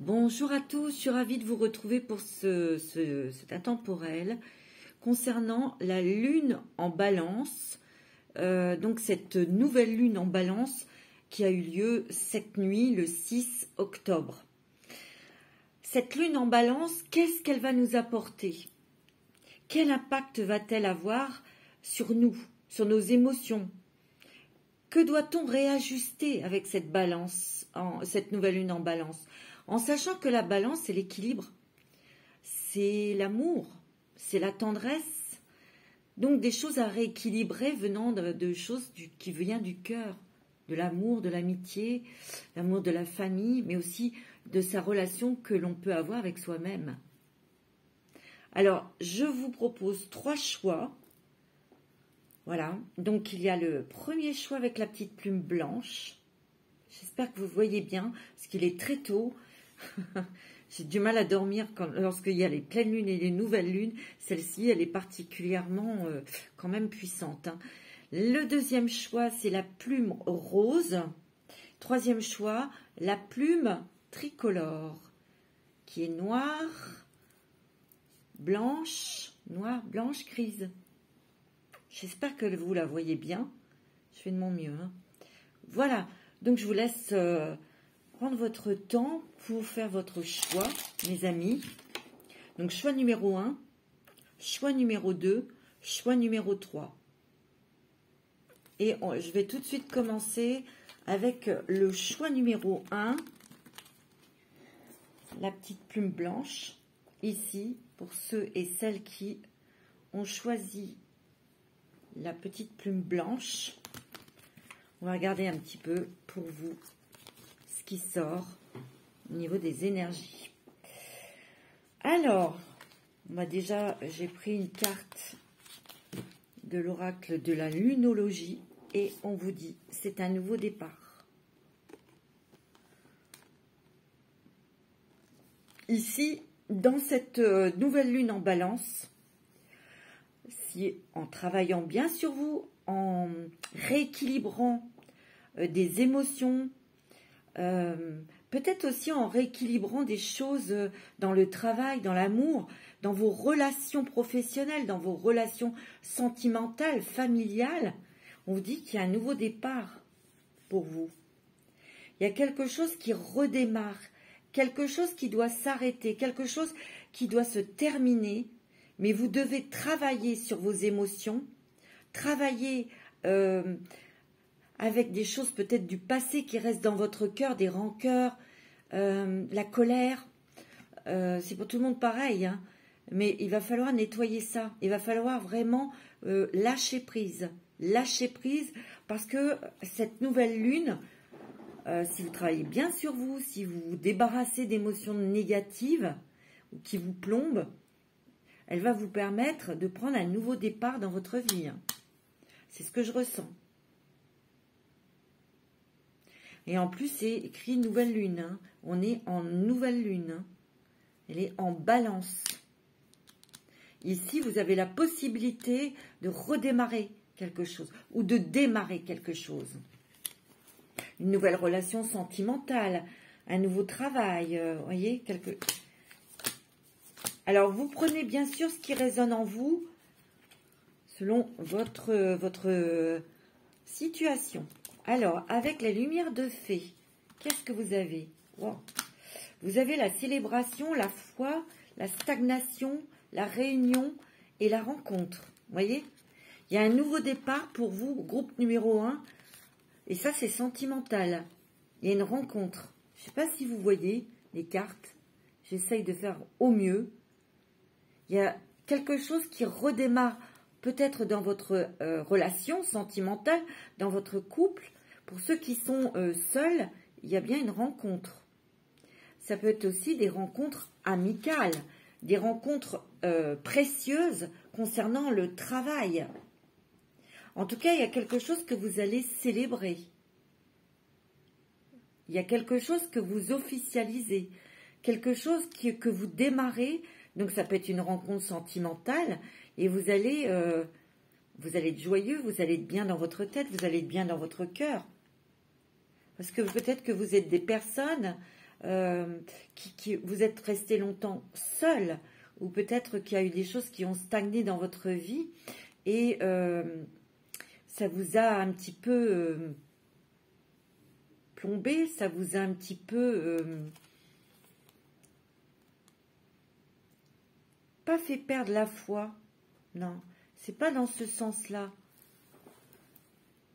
Bonjour à tous, je suis ravie de vous retrouver pour cet intemporel concernant la lune en balance, donc cette nouvelle lune en balance qui a eu lieu cette nuit, le 6 octobre. Cette lune en balance, qu'est-ce qu'elle va nous apporter? Quel impact va-t-elle avoir sur nous, sur nos émotions? Que doit-on réajuster avec cette balance, cette nouvelle lune en balance? En sachant que la balance, c'est l'équilibre, c'est l'amour, c'est la tendresse. Donc des choses à rééquilibrer venant de choses qui viennent du cœur, de l'amour, de l'amitié, l'amour de la famille, mais aussi de sa relation que l'on peut avoir avec soi-même. Alors, je vous propose 3 choix. Voilà, donc il y a le premier choix avec la petite plume blanche. J'espère que vous voyez bien, parce qu'il est très tôt. J'ai du mal à dormir lorsqu'il y a les pleines lunes et les nouvelles lunes. Celle-ci, elle est particulièrement quand même puissante. Le deuxième choix, c'est la plume rose. Troisième choix, la plume tricolore, qui est noire, blanche, grise. J'espère que vous la voyez bien. Je fais de mon mieux. Voilà, donc je vous laisse prendre votre temps pour faire votre choix, mes amis. Donc, choix numéro 1, choix numéro 2, choix numéro 3. Et je vais tout de suite commencer avec le choix numéro 1, la petite plume blanche, ici, pour ceux et celles qui ont choisi la petite plume blanche. On va regarder un petit peu pour vous ce qui sort au niveau des énergies. Alors, déjà, j'ai pris une carte de l'oracle de la lunologie et on vous dit, c'est un nouveau départ. Ici, dans cette nouvelle lune en balance, si en travaillant bien sur vous, en rééquilibrant des émotions, peut-être aussi en rééquilibrant des choses dans le travail, dans l'amour, dans vos relations professionnelles, dans vos relations sentimentales, familiales, on vous dit qu'il y a un nouveau départ pour vous. Il y a quelque chose qui redémarre, quelque chose qui doit s'arrêter, quelque chose qui doit se terminer, mais vous devez travailler sur vos émotions, travailler avec des choses peut-être du passé qui restent dans votre cœur, des rancœurs, la colère. C'est pour tout le monde pareil, hein, mais il va falloir nettoyer ça. Il va falloir vraiment lâcher prise, parce que cette nouvelle lune, si vous travaillez bien sur vous, si vous vous débarrassez d'émotions négatives ou qui vous plombent, elle va vous permettre de prendre un nouveau départ dans votre vie. C'est ce que je ressens. Et en plus, c'est écrit nouvelle lune. Hein. On est en nouvelle lune. Hein. Elle est en balance. Ici, vous avez la possibilité de redémarrer quelque chose ou de démarrer quelque chose. Une nouvelle relation sentimentale, un nouveau travail, voyez, Alors, vous prenez bien sûr ce qui résonne en vous selon votre situation. Alors, avec la lumière de fée, qu'est-ce que vous avez? Wow. Vous avez la célébration, la foi, la stagnation, la réunion et la rencontre. Vous voyez? Il y a un nouveau départ pour vous, groupe numéro 1. Et ça, c'est sentimental. Il y a une rencontre. Je ne sais pas si vous voyez les cartes. J'essaye de faire au mieux. Il y a quelque chose qui redémarre peut-être dans votre relation sentimentale, dans votre couple. Pour ceux qui sont seuls, il y a bien une rencontre. Ça peut être aussi des rencontres amicales, des rencontres précieuses concernant le travail. En tout cas, il y a quelque chose que vous allez célébrer. Il y a quelque chose que vous officialisez, quelque chose que vous démarrez. Donc, ça peut être une rencontre sentimentale et vous allez être joyeux, vous allez être bien dans votre tête, vous allez être bien dans votre cœur. Parce que peut-être que vous êtes des personnes vous êtes resté longtemps seul, ou peut-être qu'il y a eu des choses qui ont stagné dans votre vie, et ça vous a un petit peu plombé, ça vous a un petit peu pas fait perdre la foi. Non, c'est pas dans ce sens-là.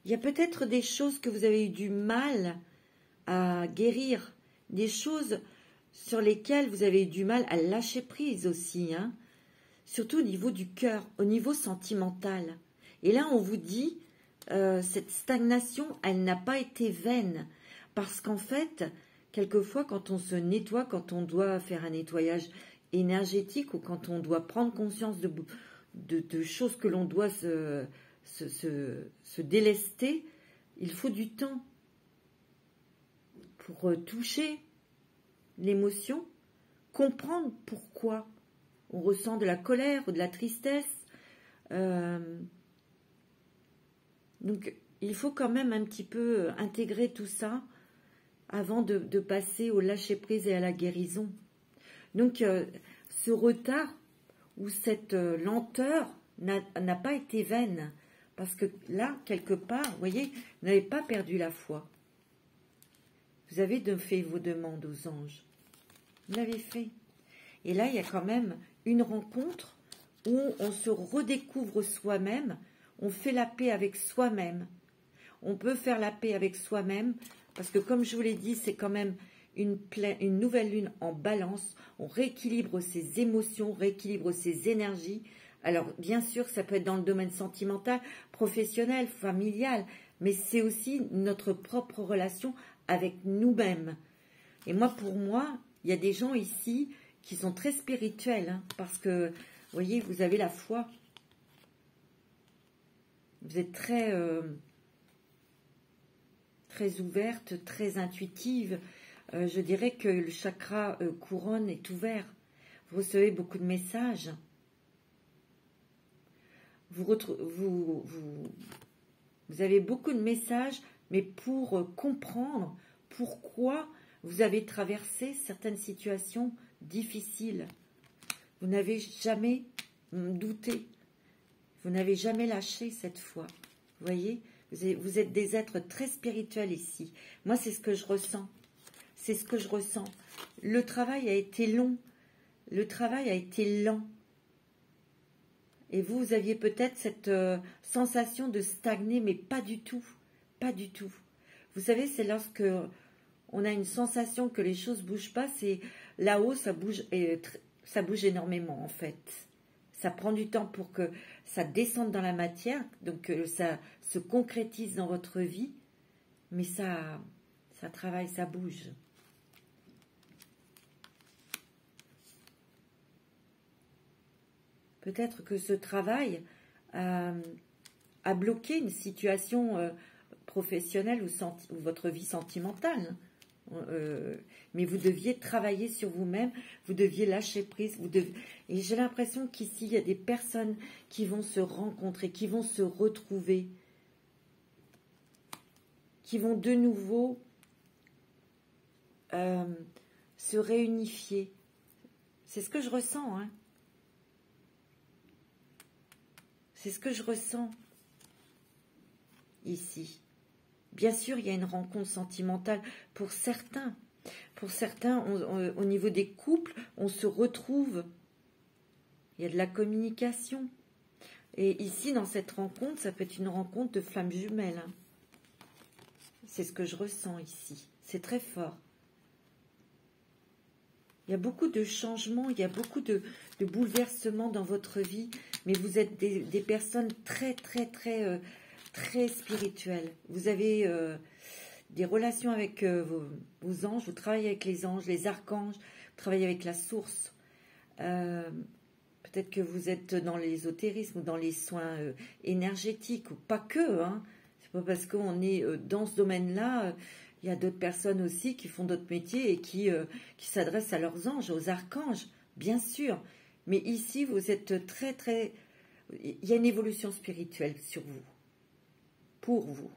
Il y a peut-être des choses que vous avez eu du mal à guérir, des choses sur lesquelles vous avez eu du mal à lâcher prise aussi, hein, surtout au niveau du cœur, au niveau sentimental. Et là, on vous dit, cette stagnation, elle n'a pas été vaine, parce qu'en fait, quelquefois, quand on se nettoie, quand on doit faire un nettoyage énergétique, ou quand on doit prendre conscience de choses que l'on doit se délester, il faut du temps pour toucher l'émotion, comprendre pourquoi on ressent de la colère ou de la tristesse. Donc, il faut quand même un petit peu intégrer tout ça avant de passer au lâcher-prise et à la guérison. Donc, ce retard ou cette lenteur n'a pas été vaine. Parce que là, quelque part, vous voyez, vous n'avez pas perdu la foi. Vous avez fait vos demandes aux anges. Vous l'avez fait. Et là, il y a quand même une rencontre où on se redécouvre soi-même, on fait la paix avec soi-même. On peut faire la paix avec soi-même, parce que comme je vous l'ai dit, c'est quand même une nouvelle lune en balance. On rééquilibre ses émotions, rééquilibre ses énergies. Alors, bien sûr, ça peut être dans le domaine sentimental, professionnel, familial, mais c'est aussi notre propre relation avec nous-mêmes. Et moi, pour moi, il y a des gens ici qui sont très spirituels, hein, parce que, vous voyez, vous avez la foi. Vous êtes très ouverte, très intuitive. Je dirais que le chakra couronne est ouvert. Vous recevez beaucoup de messages. Vous avez beaucoup de messages, mais pour comprendre pourquoi vous avez traversé certaines situations difficiles. Vous n'avez jamais douté. Vous n'avez jamais lâché cette foi. Vous voyez, vous êtes des êtres très spirituels ici. Moi, c'est ce que je ressens. C'est ce que je ressens. Le travail a été long. Le travail a été lent. Et vous aviez peut-être cette sensation de stagner, mais pas du tout. Pas du tout. Vous savez, c'est lorsque on a une sensation que les choses ne bougent pas, c'est là-haut, ça bouge énormément en fait. Ça prend du temps pour que ça descende dans la matière, donc que ça se concrétise dans votre vie, mais ça travaille, ça bouge. Peut-être que ce travail a bloqué une situation professionnelle ou votre vie sentimentale. Mais vous deviez travailler sur vous-même, vous deviez lâcher prise. Et j'ai l'impression qu'ici, il y a des personnes qui vont se rencontrer, qui vont se retrouver, qui vont de nouveau se réunifier. C'est ce que je ressens, hein. C'est ce que je ressens ici. Bien sûr, il y a une rencontre sentimentale pour certains. Pour certains, au niveau des couples, on se retrouve. Il y a de la communication. Et ici, dans cette rencontre, ça peut être une rencontre de flammes jumelles. Hein. C'est ce que je ressens ici. C'est très fort. Il y a beaucoup de changements, il y a beaucoup de bouleversements dans votre vie, mais vous êtes des personnes très, très, très, très spirituelles. Vous avez des relations avec vos anges, vous travaillez avec les anges, les archanges, vous travaillez avec la source. Peut-être que vous êtes dans l'ésotérisme ou dans les soins énergétiques, ou pas que, hein. C'est pas parce qu'on est dans ce domaine-là... Il y a d'autres personnes aussi qui font d'autres métiers et qui s'adressent à leurs anges, aux archanges, bien sûr. Mais ici, vous êtes très, très... Il y a une évolution spirituelle sur vous, pour vous.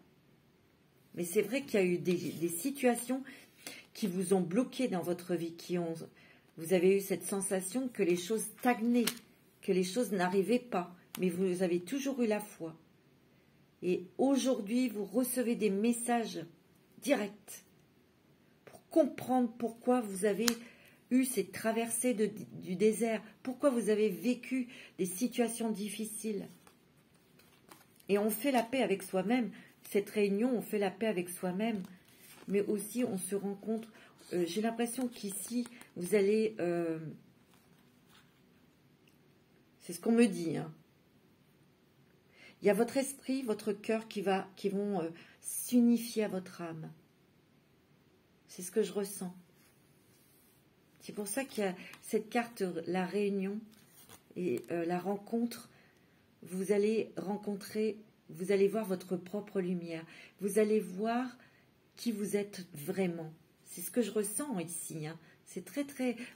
Mais c'est vrai qu'il y a eu des situations qui vous ont bloqué dans votre vie, vous avez eu cette sensation que les choses stagnaient, que les choses n'arrivaient pas, mais vous avez toujours eu la foi. Et aujourd'hui, vous recevez des messages directs pour comprendre pourquoi vous avez eu cette traversée du désert, pourquoi vous avez vécu des situations difficiles. Et on fait la paix avec soi-même. Cette réunion, on fait la paix avec soi-même, mais aussi on se rencontre. J'ai l'impression qu'ici, vous allez... c'est ce qu'on me dit. Hein. Il y a votre esprit, votre cœur qui vont s'unifier à votre âme. C'est ce que je ressens. C'est pour ça qu'il y a cette carte, la réunion et la rencontre. Vous allez rencontrer, vous allez voir votre propre lumière. Vous allez voir qui vous êtes vraiment. C'est ce que je ressens ici. Hein. C'est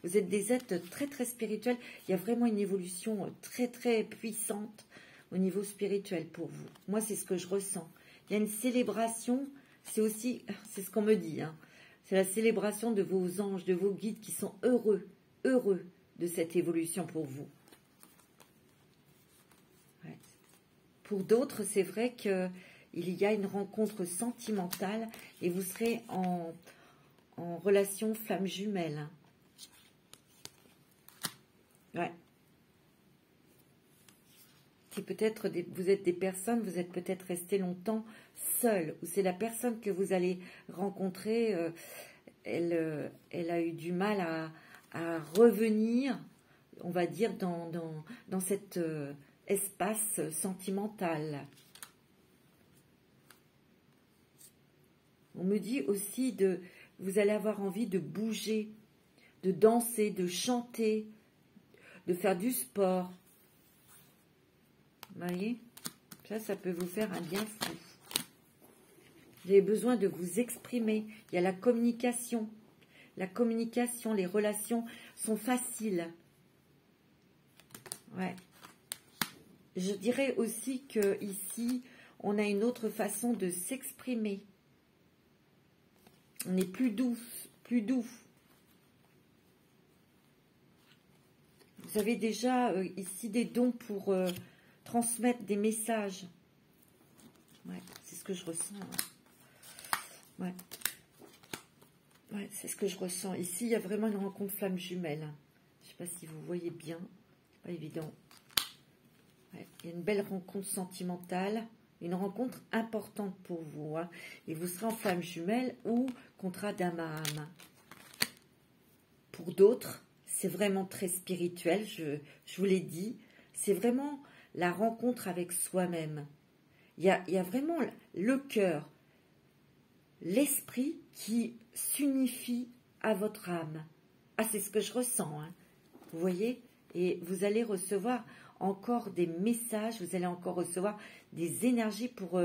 vous êtes des êtres très, très spirituels. Il y a vraiment une évolution très, très puissante au niveau spirituel pour vous. Moi, c'est ce que je ressens. Il y a une célébration, c'est ce qu'on me dit. Hein. C'est la célébration de vos anges, de vos guides qui sont heureux de cette évolution pour vous. Ouais. Pour d'autres, c'est vrai qu'il y a une rencontre sentimentale et vous serez en relation flamme jumelle. Ouais. Si peut-être vous êtes des personnes, vous êtes peut-être resté longtemps seul, ou c'est la personne que vous allez rencontrer, elle a eu du mal à revenir, on va dire, dans cet espace sentimental. On me dit aussi vous allez avoir envie de bouger, de danser, de chanter, de faire du sport. Vous voyez, ça peut vous faire un bien fou. Vous avez besoin de vous exprimer. Il y a la communication. La communication, les relations sont faciles. Ouais. Je dirais aussi que ici, on a une autre façon de s'exprimer. On est plus doux. Vous avez déjà ici des dons pour transmettre des messages. Ouais, c'est ce que je ressens. Hein. Ouais, c'est ce que je ressens. Ici, il y a vraiment une rencontre flamme jumelle. Je ne sais pas si vous voyez bien. Pas évident. Ouais, il y a une belle rencontre sentimentale. Une rencontre importante pour vous. Hein. Et vous serez en flamme jumelle ou contrat d'âme à âme. Pour d'autres, c'est vraiment très spirituel. Je vous l'ai dit. C'est vraiment la rencontre avec soi-même. Il y a vraiment le cœur, l'esprit qui s'unifie à votre âme. Ah, c'est ce que je ressens. Hein. Vous voyez? Et vous allez recevoir encore des messages, vous allez encore recevoir des énergies pour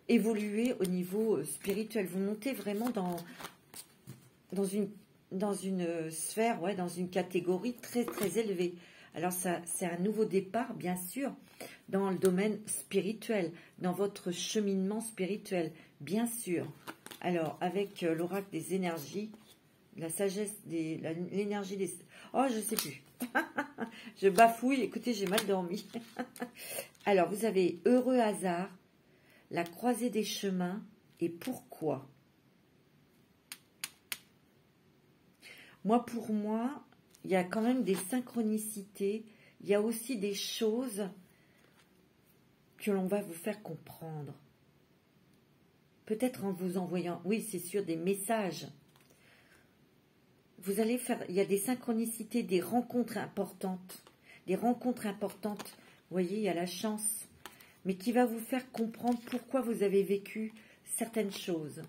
évoluer au niveau spirituel. Vous montez vraiment dans une sphère, ouais, dans une catégorie très, très élevée. Alors, c'est un nouveau départ, bien sûr, dans le domaine spirituel, dans votre cheminement spirituel, bien sûr. Alors, avec l'oracle des énergies, la sagesse, l'énergie des... Oh, je ne sais plus. Je bafouille, écoutez, j'ai mal dormi. Alors, vous avez heureux hasard, la croisée des chemins et pourquoi. Pour moi, il y a quand même des synchronicités, il y a aussi des choses que l'on va vous faire comprendre. Peut-être en vous envoyant, oui, c'est sûr, des messages. Vous allez faire, il y a des synchronicités, des rencontres importantes. Des rencontres importantes, vous voyez, il y a la chance, mais qui va vous faire comprendre pourquoi vous avez vécu certaines choses.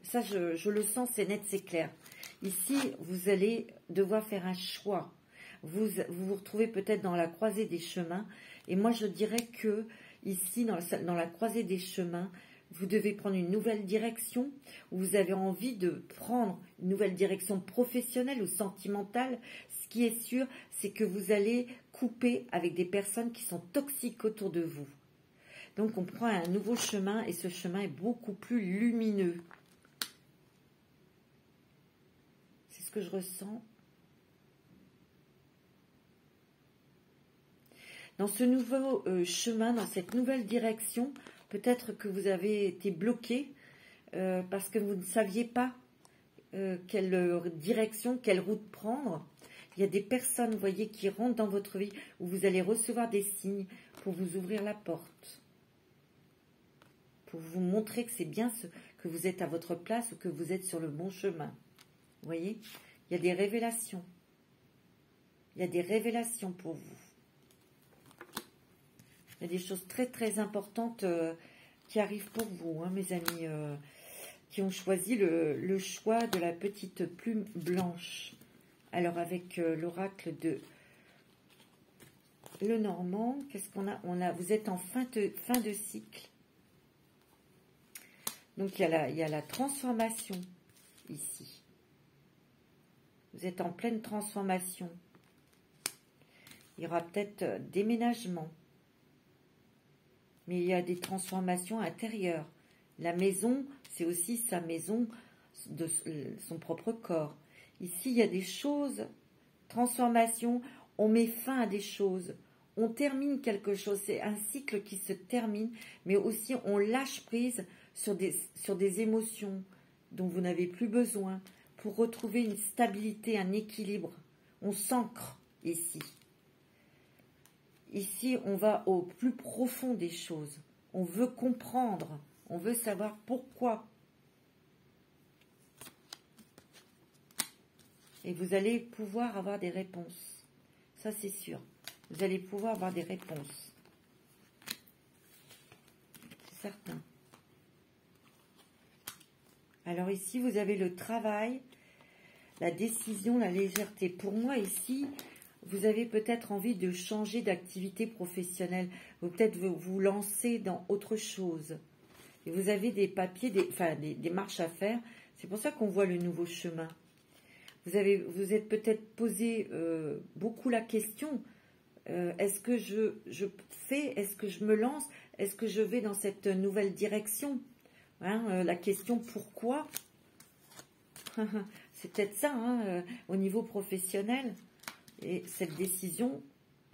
Ça, je le sens, c'est net, c'est clair. Ici, vous allez devoir faire un choix. Vous vous retrouvez peut-être dans la croisée des chemins. Et moi, je dirais que ici, dans la croisée des chemins, vous devez prendre une nouvelle direction. Vous avez envie de prendre une nouvelle direction professionnelle ou sentimentale. Ce qui est sûr, c'est que vous allez couper avec des personnes qui sont toxiques autour de vous. Donc, on prend un nouveau chemin et ce chemin est beaucoup plus lumineux. que je ressens. Dans ce nouveau chemin, dans cette nouvelle direction, peut-être que vous avez été bloqué parce que vous ne saviez pas quelle direction, quelle route prendre. Il y a des personnes, vous voyez, qui rentrent dans votre vie où vous allez recevoir des signes pour vous ouvrir la porte. Pour vous montrer que c'est bien que vous êtes à votre place ou que vous êtes sur le bon chemin. Vous voyez, il y a des révélations. Il y a des révélations pour vous. Il y a des choses très très importantes qui arrivent pour vous, hein, mes amis, qui ont choisi le choix de la petite plume blanche. Alors avec l'oracle de Lenormand, qu'est-ce qu'on a? Vous êtes en fin de cycle. Donc il y a la transformation ici. Vous êtes en pleine transformation. Il y aura peut-être déménagement. Mais il y a des transformations intérieures. La maison, c'est aussi sa maison de son propre corps. Ici, il y a des choses, transformation, on met fin à des choses, on termine quelque chose. C'est un cycle qui se termine, mais aussi on lâche prise sur des émotions dont vous n'avez plus besoin pour retrouver une stabilité, un équilibre. On s'ancre ici. Ici, on va au plus profond des choses. On veut comprendre. On veut savoir pourquoi. Et vous allez pouvoir avoir des réponses. Ça, c'est sûr. Vous allez pouvoir avoir des réponses. C'est certain. Alors ici, vous avez le travail, la décision, la légèreté. Pour moi, ici, vous avez peut-être envie de changer d'activité professionnelle. Ou peut-être vous lancer dans autre chose. Et vous avez des papiers, des marches à faire. C'est pour ça qu'on voit le nouveau chemin. Vous êtes peut-être posé beaucoup la question. Est-ce que je fais? Est-ce que je me lance? Est-ce que je vais dans cette nouvelle direction? Hein, la question pourquoi? C'est peut-être ça, hein, au niveau professionnel. Et cette décision,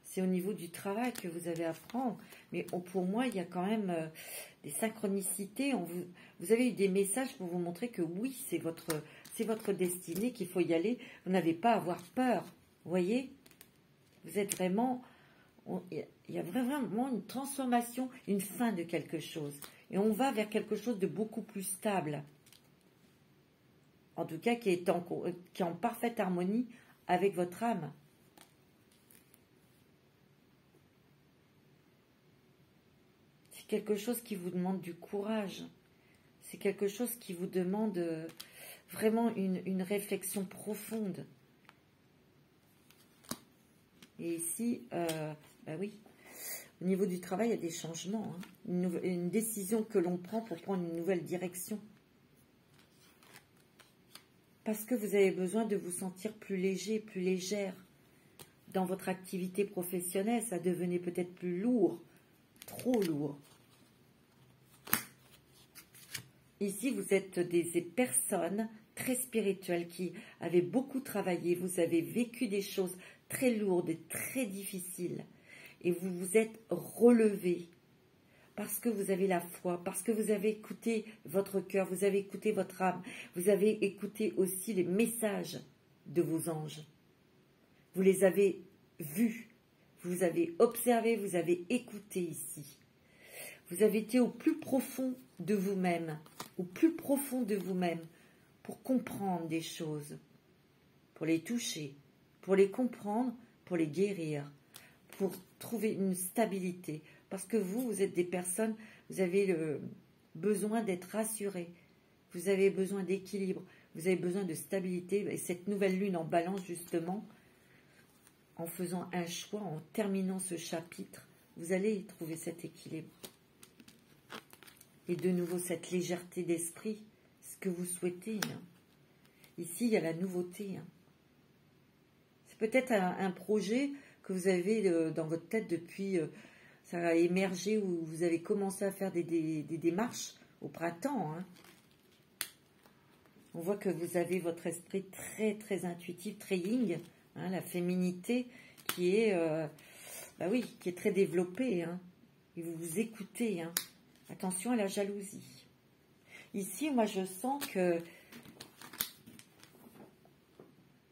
c'est au niveau du travail que vous avez à prendre. Mais pour moi, il y a quand même des synchronicités. Vous avez eu des messages pour vous montrer que oui, c'est votre destinée, qu'il faut y aller. Vous n'avez pas à avoir peur. Vous voyez? Vous êtes vraiment... Il y a vraiment une transformation, une fin de quelque chose. Et on va vers quelque chose de beaucoup plus stable. En tout cas, qui est en parfaite harmonie avec votre âme. C'est quelque chose qui vous demande du courage. C'est quelque chose qui vous demande vraiment une réflexion profonde. Et ici, bah oui, au niveau du travail, il y a des changements. Hein. Une décision que l'on prend pour prendre une nouvelle direction. Parce que vous avez besoin de vous sentir plus léger, plus légère. Dans votre activité professionnelle, ça devenait peut-être plus lourd, trop lourd. Ici, vous êtes des personnes très spirituelles qui avaient beaucoup travaillé. Vous avez vécu des choses très lourdes et très difficiles. Et vous vous êtes relevé parce que vous avez la foi, parce que vous avez écouté votre cœur, vous avez écouté votre âme, vous avez écouté aussi les messages de vos anges. Vous les avez vus, vous avez observé, vous avez écouté ici. Vous avez été au plus profond de vous-même, au plus profond de vous-même, pour comprendre des choses, pour les toucher, pour les comprendre, pour les guérir, pour trouver une stabilité. Parce que vous êtes des personnes, vous avez le besoin d'être rassurés, vous avez besoin d'équilibre, vous avez besoin de stabilité. Et cette nouvelle lune en balance, justement, en faisant un choix, en terminant ce chapitre, vous allez trouver cet équilibre. Et de nouveau, cette légèreté d'esprit, ce que vous souhaitez. Hein. Ici, il y a la nouveauté. Hein. C'est peut-être un projet que vous avez dans votre tête depuis... ça a émergé où vous avez commencé à faire des démarches au printemps. Hein. On voit que vous avez votre esprit très, très intuitif, très yin, hein, la féminité qui est, bah oui, qui est très développée, hein, et vous vous écoutez, hein. Attention à la jalousie. Ici, moi, je sens que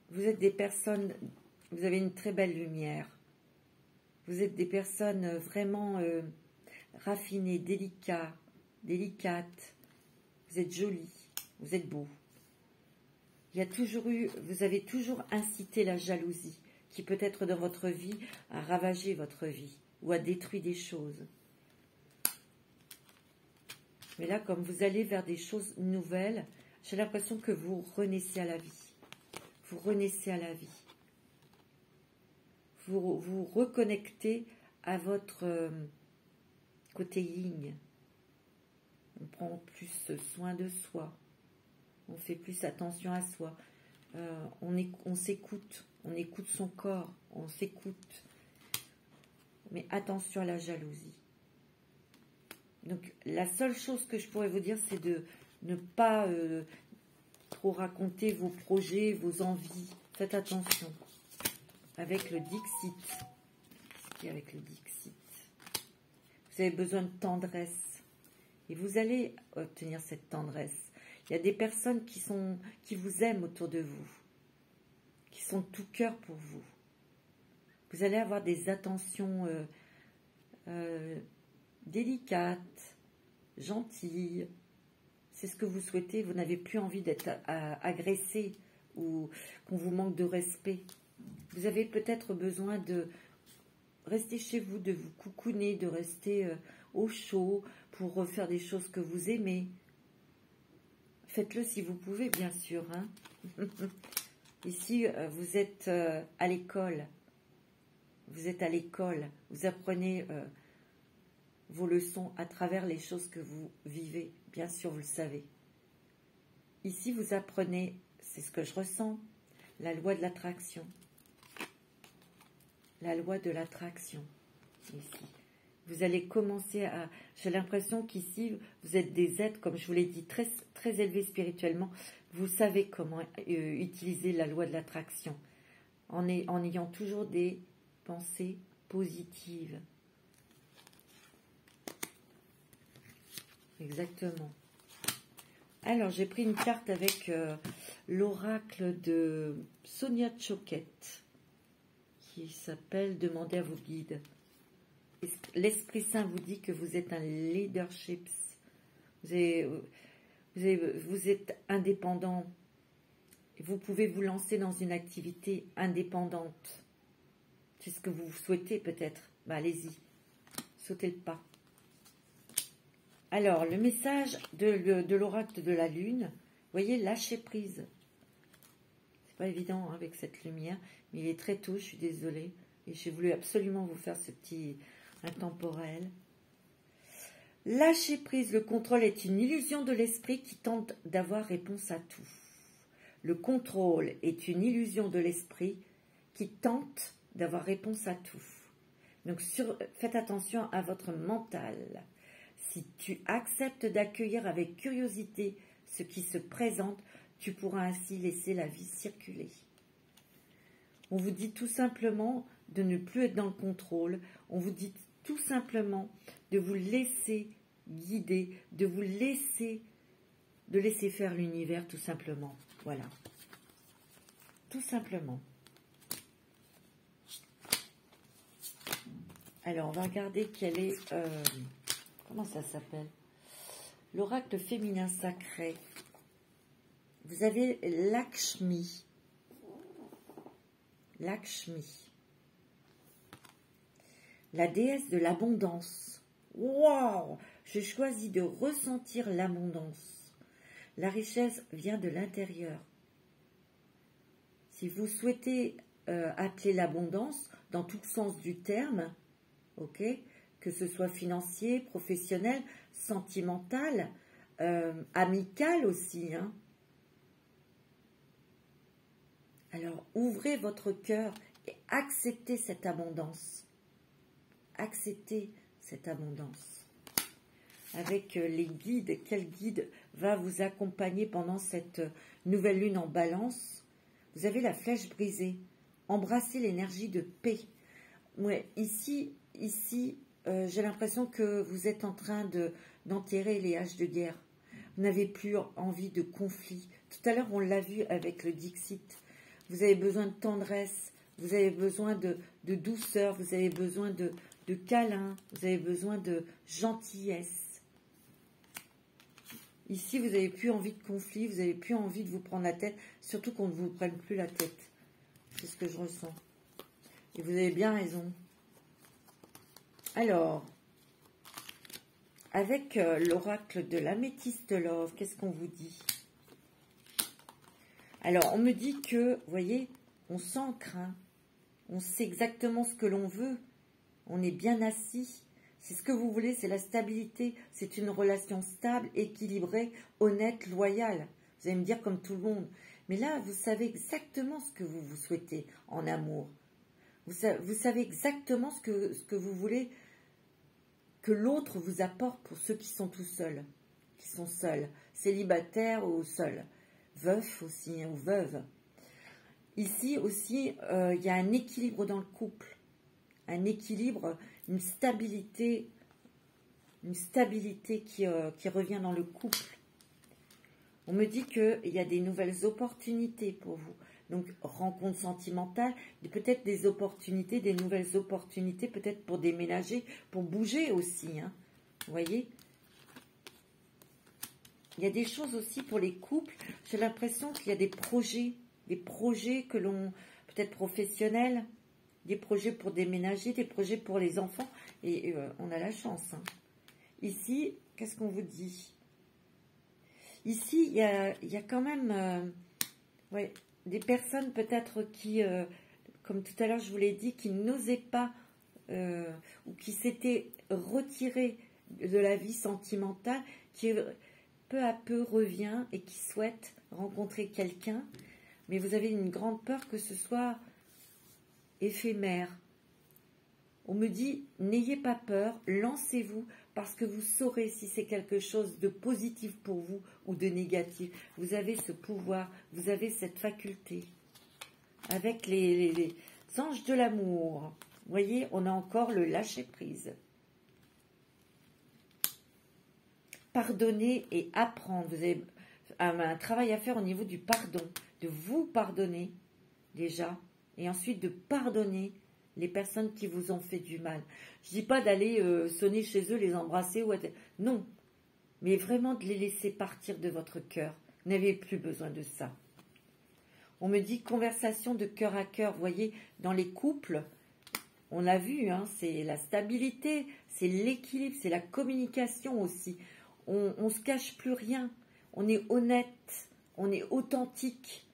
vous êtes des personnes, vous avez une très belle lumière. Vous êtes des personnes vraiment raffinées, délicates. Vous êtes jolis, vous êtes beaux. Il y a toujours eu, vous avez toujours incité la jalousie, qui peut être dans votre vie à ravager votre vie ou à détruire des choses. Mais là, comme vous allez vers des choses nouvelles, j'ai l'impression que vous renaissez à la vie. Vous renaissez à la vie. Vous reconnectez à votre côté yin. On prend plus soin de soi. On fait plus attention à soi. On s'écoute. On écoute son corps. On s'écoute. Mais attention à la jalousie. Donc, la seule chose que je pourrais vous dire, c'est de ne pas trop raconter vos projets, vos envies. Faites attention. Avec le Dixit. Ce qui est avec le Dixit. Vous avez besoin de tendresse. Et vous allez obtenir cette tendresse. Il y a des personnes qui vous aiment autour de vous. Qui sont de tout cœur pour vous. Vous allez avoir des attentions délicates, gentilles. C'est ce que vous souhaitez. Vous n'avez plus envie d'être agressé ou qu'on vous manque de respect. Vous avez peut-être besoin de rester chez vous, de vous coucouner, de rester au chaud pour refaire des choses que vous aimez. Faites-le si vous pouvez, bien sûr. Hein. Ici, vous êtes à l'école. Vous êtes à l'école. Vous apprenez vos leçons à travers les choses que vous vivez. Bien sûr, vous le savez. Ici, vous apprenez, c'est ce que je ressens, la loi de l'attraction. La loi de l'attraction, ici. Vous allez commencer à... J'ai l'impression qu'ici, vous êtes des êtres, comme je vous l'ai dit, très, très élevés spirituellement. Vous savez comment utiliser la loi de l'attraction. En ayant toujours des pensées positives. Exactement. Alors, j'ai pris une carte avec l'oracle de Sonia Choquette, qui s'appelle « Demandez à vos guides ». L'Esprit Saint vous dit que vous êtes un leadership. Vous êtes indépendant. Vous pouvez vous lancer dans une activité indépendante. C'est ce que vous souhaitez peut-être. Ben, allez-y. Sautez le pas. Alors, le message de l'oracle de la Lune, vous voyez, lâchez prise. C'est pas évident hein, avec cette lumière, mais il est très tôt, je suis désolée. Et j'ai voulu absolument vous faire ce petit intemporel. Lâchez prise, le contrôle est une illusion de l'esprit qui tente d'avoir réponse à tout. Le contrôle est une illusion de l'esprit qui tente d'avoir réponse à tout. Donc, faites attention à votre mental. Si tu acceptes d'accueillir avec curiosité ce qui se présente, tu pourras ainsi laisser la vie circuler. On vous dit tout simplement de ne plus être dans le contrôle. On vous dit tout simplement de vous laisser guider, de laisser faire l'univers tout simplement. Voilà. Tout simplement. Alors, on va regarder quel est... comment ça s'appelle? L'oracle féminin sacré. Vous avez Lakshmi. Lakshmi. La déesse de l'abondance. Waouh! J'ai choisi de ressentir l'abondance. La richesse vient de l'intérieur. Si vous souhaitez appeler l'abondance, dans tout le sens du terme, ok, que ce soit financier, professionnel, sentimental, amical aussi. Hein. Alors, ouvrez votre cœur et acceptez cette abondance. Acceptez cette abondance. avec les guides. Quel guide va vous accompagner pendant cette nouvelle lune en balance? Vous avez la flèche brisée. Embrassez l'énergie de paix. Ouais, ici j'ai l'impression que vous êtes en train d'enterrer les haches de guerre. Vous n'avez plus envie de conflit. Tout à l'heure, on l'a vu avec le Dixit. Vous avez besoin de tendresse, vous avez besoin de douceur, vous avez besoin de câlin, vous avez besoin de gentillesse. Ici, vous n'avez plus envie de conflit, vous n'avez plus envie de vous prendre la tête, surtout qu'on ne vous prenne plus la tête. C'est ce que je ressens. Et vous avez bien raison. Alors, avec l'oracle de l'améthyste love, qu'est-ce qu'on vous dit? Alors, on me dit que, vous voyez, on s'ancre, hein, on sait exactement ce que l'on veut, on est bien assis. C'est ce que vous voulez, c'est la stabilité, c'est une relation stable, équilibrée, honnête, loyale. Vous allez me dire comme tout le monde. Mais là, vous savez exactement ce que vous souhaitez en amour. Vous savez exactement ce que vous voulez que l'autre vous apporte pour ceux qui sont tout seuls, qui sont seuls, célibataires ou seuls, veufs aussi, hein, ou veuves. Ici aussi, il y a un équilibre dans le couple, un équilibre, une stabilité qui revient dans le couple. On me dit qu'il y a des nouvelles opportunités pour vous. Donc, rencontre sentimentale, peut-être des opportunités, des nouvelles opportunités, peut-être pour déménager, pour bouger aussi. Hein. Vous voyez? Il y a des choses aussi pour les couples. J'ai l'impression qu'il y a des projets que l'on, peut-être professionnels, des projets pour déménager, des projets pour les enfants. Et on a la chance. Hein. Ici, qu'est-ce qu'on vous dit? Ici, il y a quand même... ouais, des personnes peut-être qui, comme tout à l'heure je vous l'ai dit, qui n'osaient pas ou qui s'étaient retirées de la vie sentimentale, qui peu à peu revient et qui souhaite rencontrer quelqu'un, mais vous avez une grande peur que ce soit éphémère. On me dit, n'ayez pas peur, lancez-vous, parce que vous saurez si c'est quelque chose de positif pour vous ou de négatif. Vous avez ce pouvoir, vous avez cette faculté. Avec les anges de l'amour, vous voyez, on a encore le lâcher-prise. Pardonner et apprendre. Vous avez un travail à faire au niveau du pardon, de vous pardonner déjà, et ensuite de pardonner les personnes qui vous ont fait du mal. Je ne dis pas d'aller sonner chez eux, les embrasser, non, mais vraiment de les laisser partir de votre cœur. Vous n'avez plus besoin de ça. On me dit conversation de cœur à cœur. Vous voyez, dans les couples, on l'a vu, hein, c'est la stabilité, c'est l'équilibre, c'est la communication aussi. On ne se cache plus rien. On est honnête, on est authentique.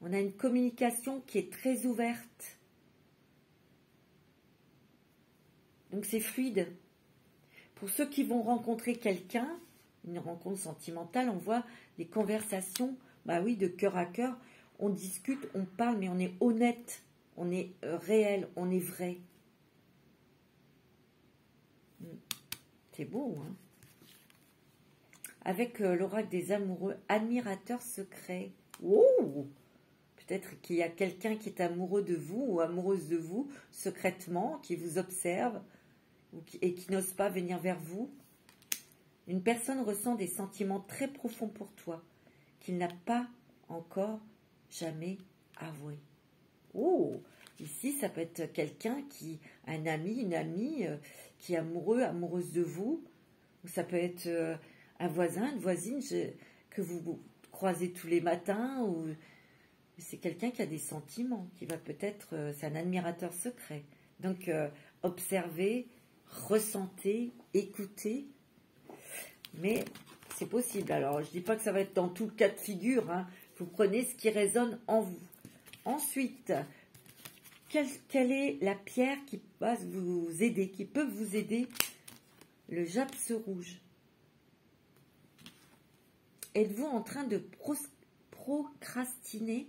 On a une communication qui est très ouverte. Donc c'est fluide. Pour ceux qui vont rencontrer quelqu'un, une rencontre sentimentale, on voit des conversations, bah oui, de cœur à cœur. On discute, on parle, mais on est honnête, on est réel, on est vrai. C'est beau, hein? Avec l'oracle des amoureux, admirateur secret. Wow! Peut-être qu'il y a quelqu'un qui est amoureux de vous ou amoureuse de vous, secrètement, qui vous observe et qui n'ose pas venir vers vous. Une personne ressent des sentiments très profonds pour toi, qu'il n'a pas encore jamais avoué. Oh! Ici, ça peut être quelqu'un qui, un ami, une amie, qui est amoureux, amoureuse de vous. Ou ça peut être un voisin, une voisine que vous croisez tous les matins. Ou c'est quelqu'un qui a des sentiments, qui va peut-être, c'est un admirateur secret. Donc, observez, ressentez, écoutez. Mais c'est possible. Alors, je ne dis pas que ça va être dans tout le cas de figure. Hein. Vous prenez ce qui résonne en vous. Ensuite, quelle est la pierre qui va vous aider, qui peut vous aider? Le japs rouge. Êtes-vous en train de procrastiner?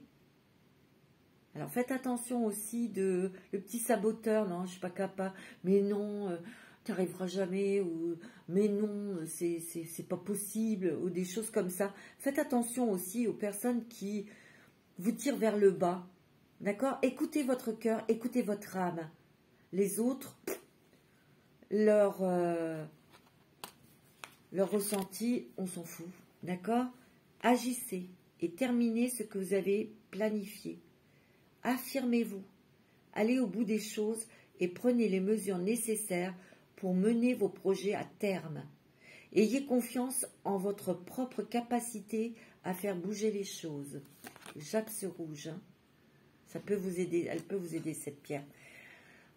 Alors faites attention aussi le petit saboteur. Non, je ne suis pas capable. Mais non, tu n'y arriveras jamais, ou mais non, c'est pas possible, ou des choses comme ça. Faites attention aussi aux personnes qui vous tirent vers le bas. D'accord? Écoutez votre cœur, écoutez votre âme. Les autres, leur ressenti, on s'en fout. D'accord? Agissez et terminez ce que vous avez planifié. Affirmez-vous. Allez au bout des choses et prenez les mesures nécessaires pour mener vos projets à terme. Ayez confiance en votre propre capacité à faire bouger les choses. Japs rouge, hein. Ça peut vous aider, elle peut vous aider cette pierre.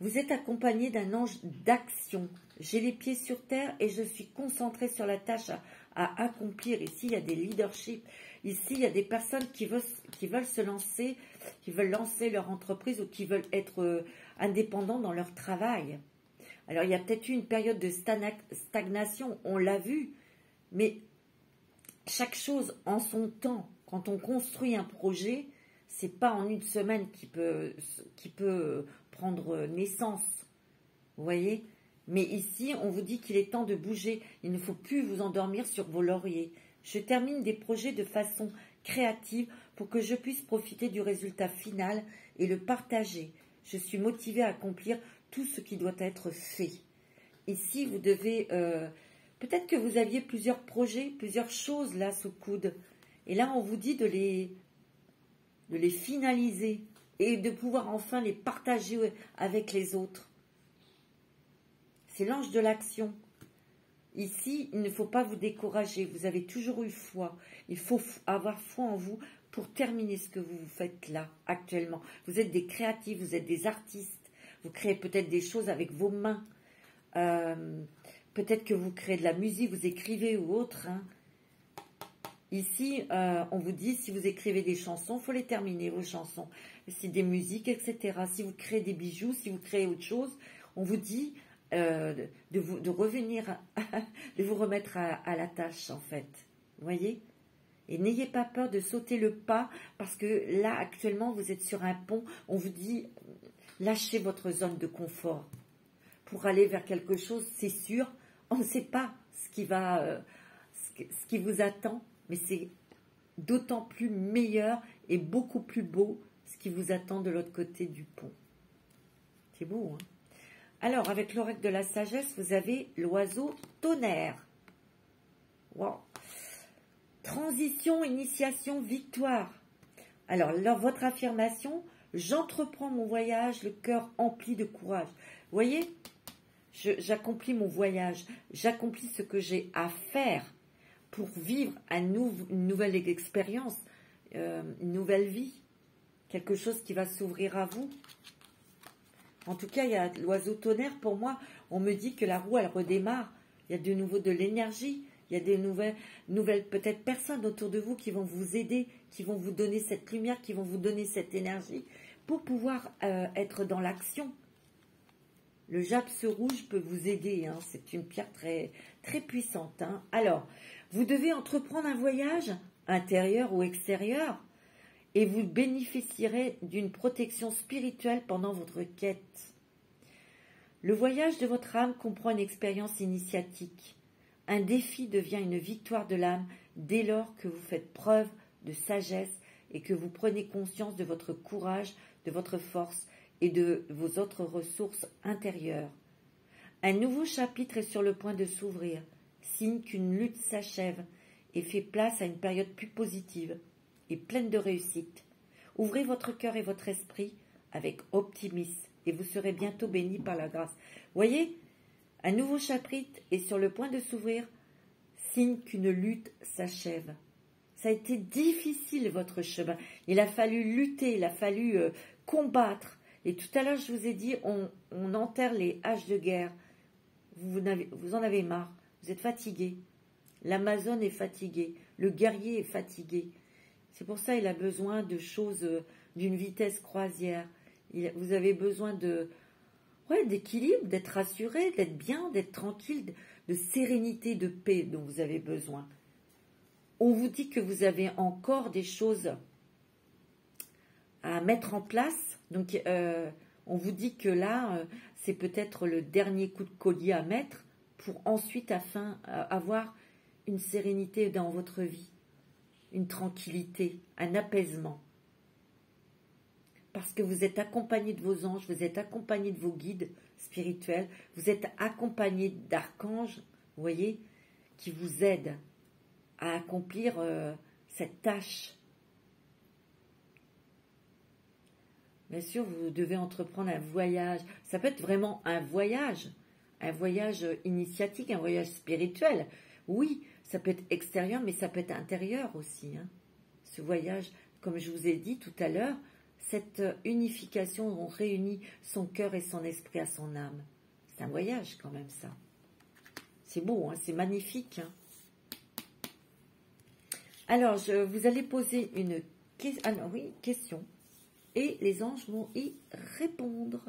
Vous êtes accompagné d'un ange d'action. J'ai les pieds sur terre et je suis concentrée sur la tâche à accomplir. Ici, il y a des leaderships. Ici, il y a des personnes qui veulent se lancer, qui veulent lancer leur entreprise ou qui veulent être indépendants dans leur travail. Alors, il y a peut-être eu une période de stagnation, on l'a vu, mais chaque chose en son temps. Quand on construit un projet, c'est pas en une semaine qui peut prendre naissance. Vous voyez? Mais ici, on vous dit qu'il est temps de bouger. Il ne faut plus vous endormir sur vos lauriers. Je termine des projets de façon créative pour que je puisse profiter du résultat final et le partager. Je suis motivée à accomplir tout ce qui doit être fait. Ici, vous devez... peut-être que vous aviez plusieurs projets, plusieurs choses là sous le coude. Et là, on vous dit de les finaliser et de pouvoir enfin les partager avec les autres. C'est l'ange de l'action. Ici, il ne faut pas vous décourager. Vous avez toujours eu foi. Il faut avoir foi en vous pour terminer ce que vous faites là, actuellement. Vous êtes des créatifs, vous êtes des artistes. Vous créez peut-être des choses avec vos mains. Peut-être que vous créez de la musique, vous écrivez ou autre. Hein. Ici, on vous dit, si vous écrivez des chansons, il faut les terminer, vos chansons. Si des musiques, etc. Si vous créez des bijoux, si vous créez autre chose, on vous dit de revenir, de vous remettre à la tâche, en fait. Vous voyez? Et n'ayez pas peur de sauter le pas, parce que là, actuellement, vous êtes sur un pont. On vous dit, lâchez votre zone de confort. Pour aller vers quelque chose, c'est sûr, on ne sait pas ce qui vous attend, mais c'est d'autant plus meilleur et beaucoup plus beau ce qui vous attend de l'autre côté du pont. C'est beau, hein? Alors, avec l'oracle de la sagesse, vous avez l'oiseau tonnerre. Wow. Transition, initiation, victoire. Alors, votre affirmation, j'entreprends mon voyage, le cœur empli de courage. Vous voyez, j'accomplis mon voyage, j'accomplis ce que j'ai à faire pour vivre une nouvelle expérience, une nouvelle vie, quelque chose qui va s'ouvrir à vous. En tout cas, il y a l'oiseau tonnerre, pour moi, on me dit que la roue, elle redémarre. Il y a de nouveau de l'énergie, il y a des nouvelles peut-être personnes autour de vous qui vont vous aider, qui vont vous donner cette lumière, qui vont vous donner cette énergie pour pouvoir être dans l'action. Le japs rouge peut vous aider, hein, c'est une pierre très, très puissante. Hein. Alors, vous devez entreprendre un voyage, intérieur ou extérieur, et vous bénéficierez d'une protection spirituelle pendant votre quête. Le voyage de votre âme comprend une expérience initiatique. Un défi devient une victoire de l'âme dès lors que vous faites preuve de sagesse et que vous prenez conscience de votre courage, de votre force et de vos autres ressources intérieures. Un nouveau chapitre est sur le point de s'ouvrir, signe qu'une lutte s'achève et fait place à une période plus positive et pleine de réussite. Ouvrez votre cœur et votre esprit avec optimisme et vous serez bientôt bénis par la grâce. Voyez, un nouveau chapitre est sur le point de s'ouvrir, signe qu'une lutte s'achève. Ça a été difficile votre chemin. Il a fallu lutter, il a fallu combattre. Et tout à l'heure, je vous ai dit, on enterre les haches de guerre. Vous en avez marre, vous êtes fatigué. L'Amazone est fatiguée, le guerrier est fatigué. C'est pour ça qu'il a besoin de choses d'une vitesse croisière. Vous avez besoin d'équilibre, d'être rassuré, d'être bien, d'être tranquille, de sérénité, de paix dont vous avez besoin. On vous dit que vous avez encore des choses à mettre en place. Donc, On vous dit que là, c'est peut-être le dernier coup de collier à mettre pour ensuite avoir une sérénité dans votre vie, une tranquillité, un apaisement. Parce que vous êtes accompagné de vos anges, vous êtes accompagné de vos guides spirituels, vous êtes accompagné d'archanges, vous voyez, qui vous aident à accomplir cette tâche. Bien sûr, vous devez entreprendre un voyage. Ça peut être vraiment un voyage initiatique, un voyage spirituel. Oui, ça peut être extérieur, mais ça peut être intérieur aussi. Hein. Ce voyage, comme je vous ai dit tout à l'heure, cette unification où on réunit son cœur et son esprit à son âme. C'est un voyage quand même, ça. C'est beau, hein, c'est magnifique. Hein. Alors, vous allez poser une question. Et les anges vont y répondre.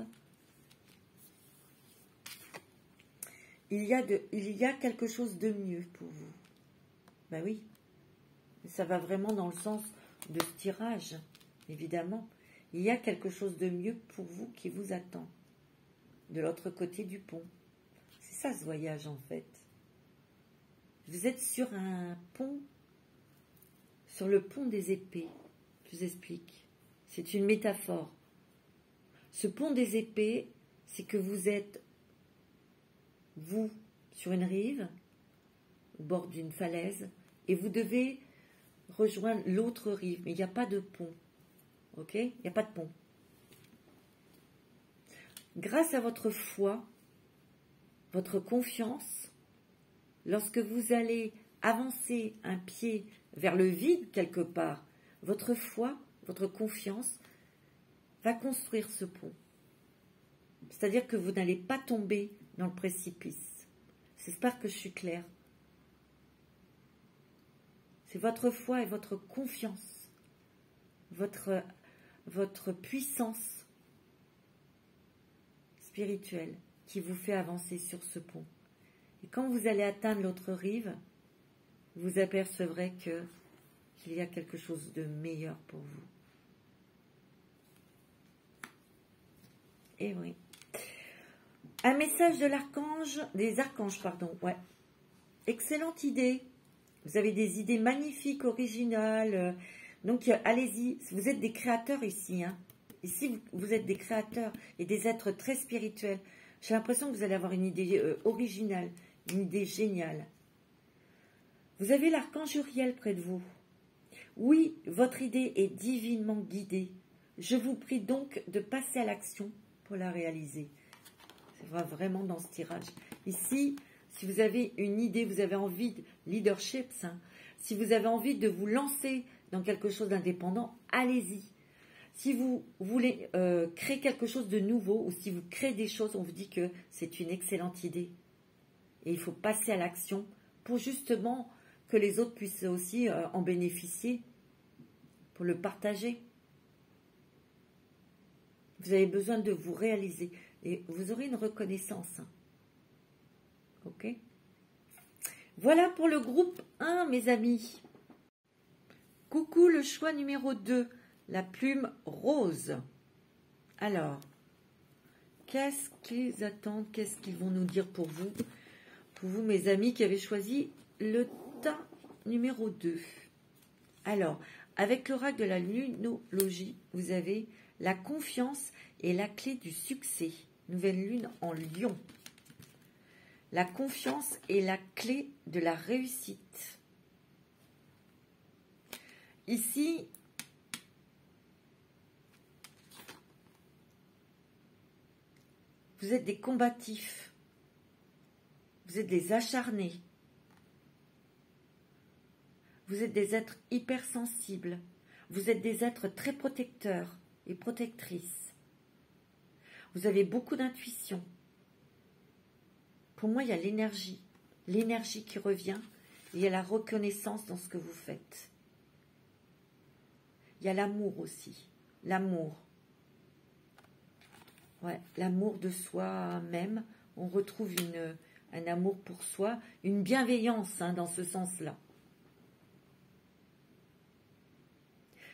Il y a quelque chose de mieux pour vous. Ben oui. Ça va vraiment dans le sens de ce tirage, évidemment. Il y a quelque chose de mieux pour vous qui vous attend. De l'autre côté du pont. C'est ça ce voyage en fait. Vous êtes sur un pont, sur le pont des épées. Je vous explique. C'est une métaphore. Ce pont des épées, c'est que vous êtes, vous, sur une rive, au bord d'une falaise, et vous devez rejoindre l'autre rive, mais il n'y a pas de pont. Ok? Il n'y a pas de pont. Grâce à votre foi, votre confiance, lorsque vous allez avancer un pied vers le vide quelque part, votre foi, votre confiance va construire ce pont. C'est-à-dire que vous n'allez pas tomber dans le précipice. J'espère que je suis claire. C'est votre foi et votre confiance, votre puissance spirituelle qui vous fait avancer sur ce pont. Et quand vous allez atteindre l'autre rive, vous apercevrez qu'il y a quelque chose de meilleur pour vous. Et oui. Un message de des archanges, pardon. Ouais. Excellente idée. Vous avez des idées magnifiques, originales. Donc, allez-y. Vous êtes des créateurs ici. Hein. Ici, vous êtes des créateurs et des êtres très spirituels. J'ai l'impression que vous allez avoir une idée originale, une idée géniale. Vous avez l'archange Uriel près de vous. Oui, votre idée est divinement guidée. Je vous prie donc de passer à l'action pour la réaliser. C'est vraiment dans ce tirage. Ici, si vous avez une idée, vous avez envie de leadership, hein, si vous avez envie de vous lancer dans quelque chose d'indépendant, allez-y. Si vous voulez créer quelque chose de nouveau ou si vous créez des choses, on vous dit que c'est une excellente idée. Et il faut passer à l'action pour justement que les autres puissent aussi en bénéficier, pour le partager. Vous avez besoin de vous réaliser et vous aurez une reconnaissance. Ok? Voilà pour le groupe 1, mes amis. Coucou, le choix numéro 2, la plume rose. Alors, qu'est-ce qu'ils attendent? Qu'est-ce qu'ils vont nous dire pour vous? Pour vous, mes amis, qui avez choisi le tas numéro 2. Alors, avec l'oracle de la lunologie, vous avez la confiance est la clé du succès. Nouvelle lune en Lion. La confiance est la clé de la réussite. Ici, vous êtes des combatifs. Vous êtes des acharnés. Vous êtes des êtres hypersensibles. Vous êtes des êtres très protecteurs et protectrices. Vous avez beaucoup d'intuition. Pour moi, il y a l'énergie qui revient, et il y a la reconnaissance dans ce que vous faites. Il y a l'amour aussi, l'amour. Ouais, l'amour de soi-même, on retrouve un amour pour soi, une bienveillance hein, dans ce sens-là.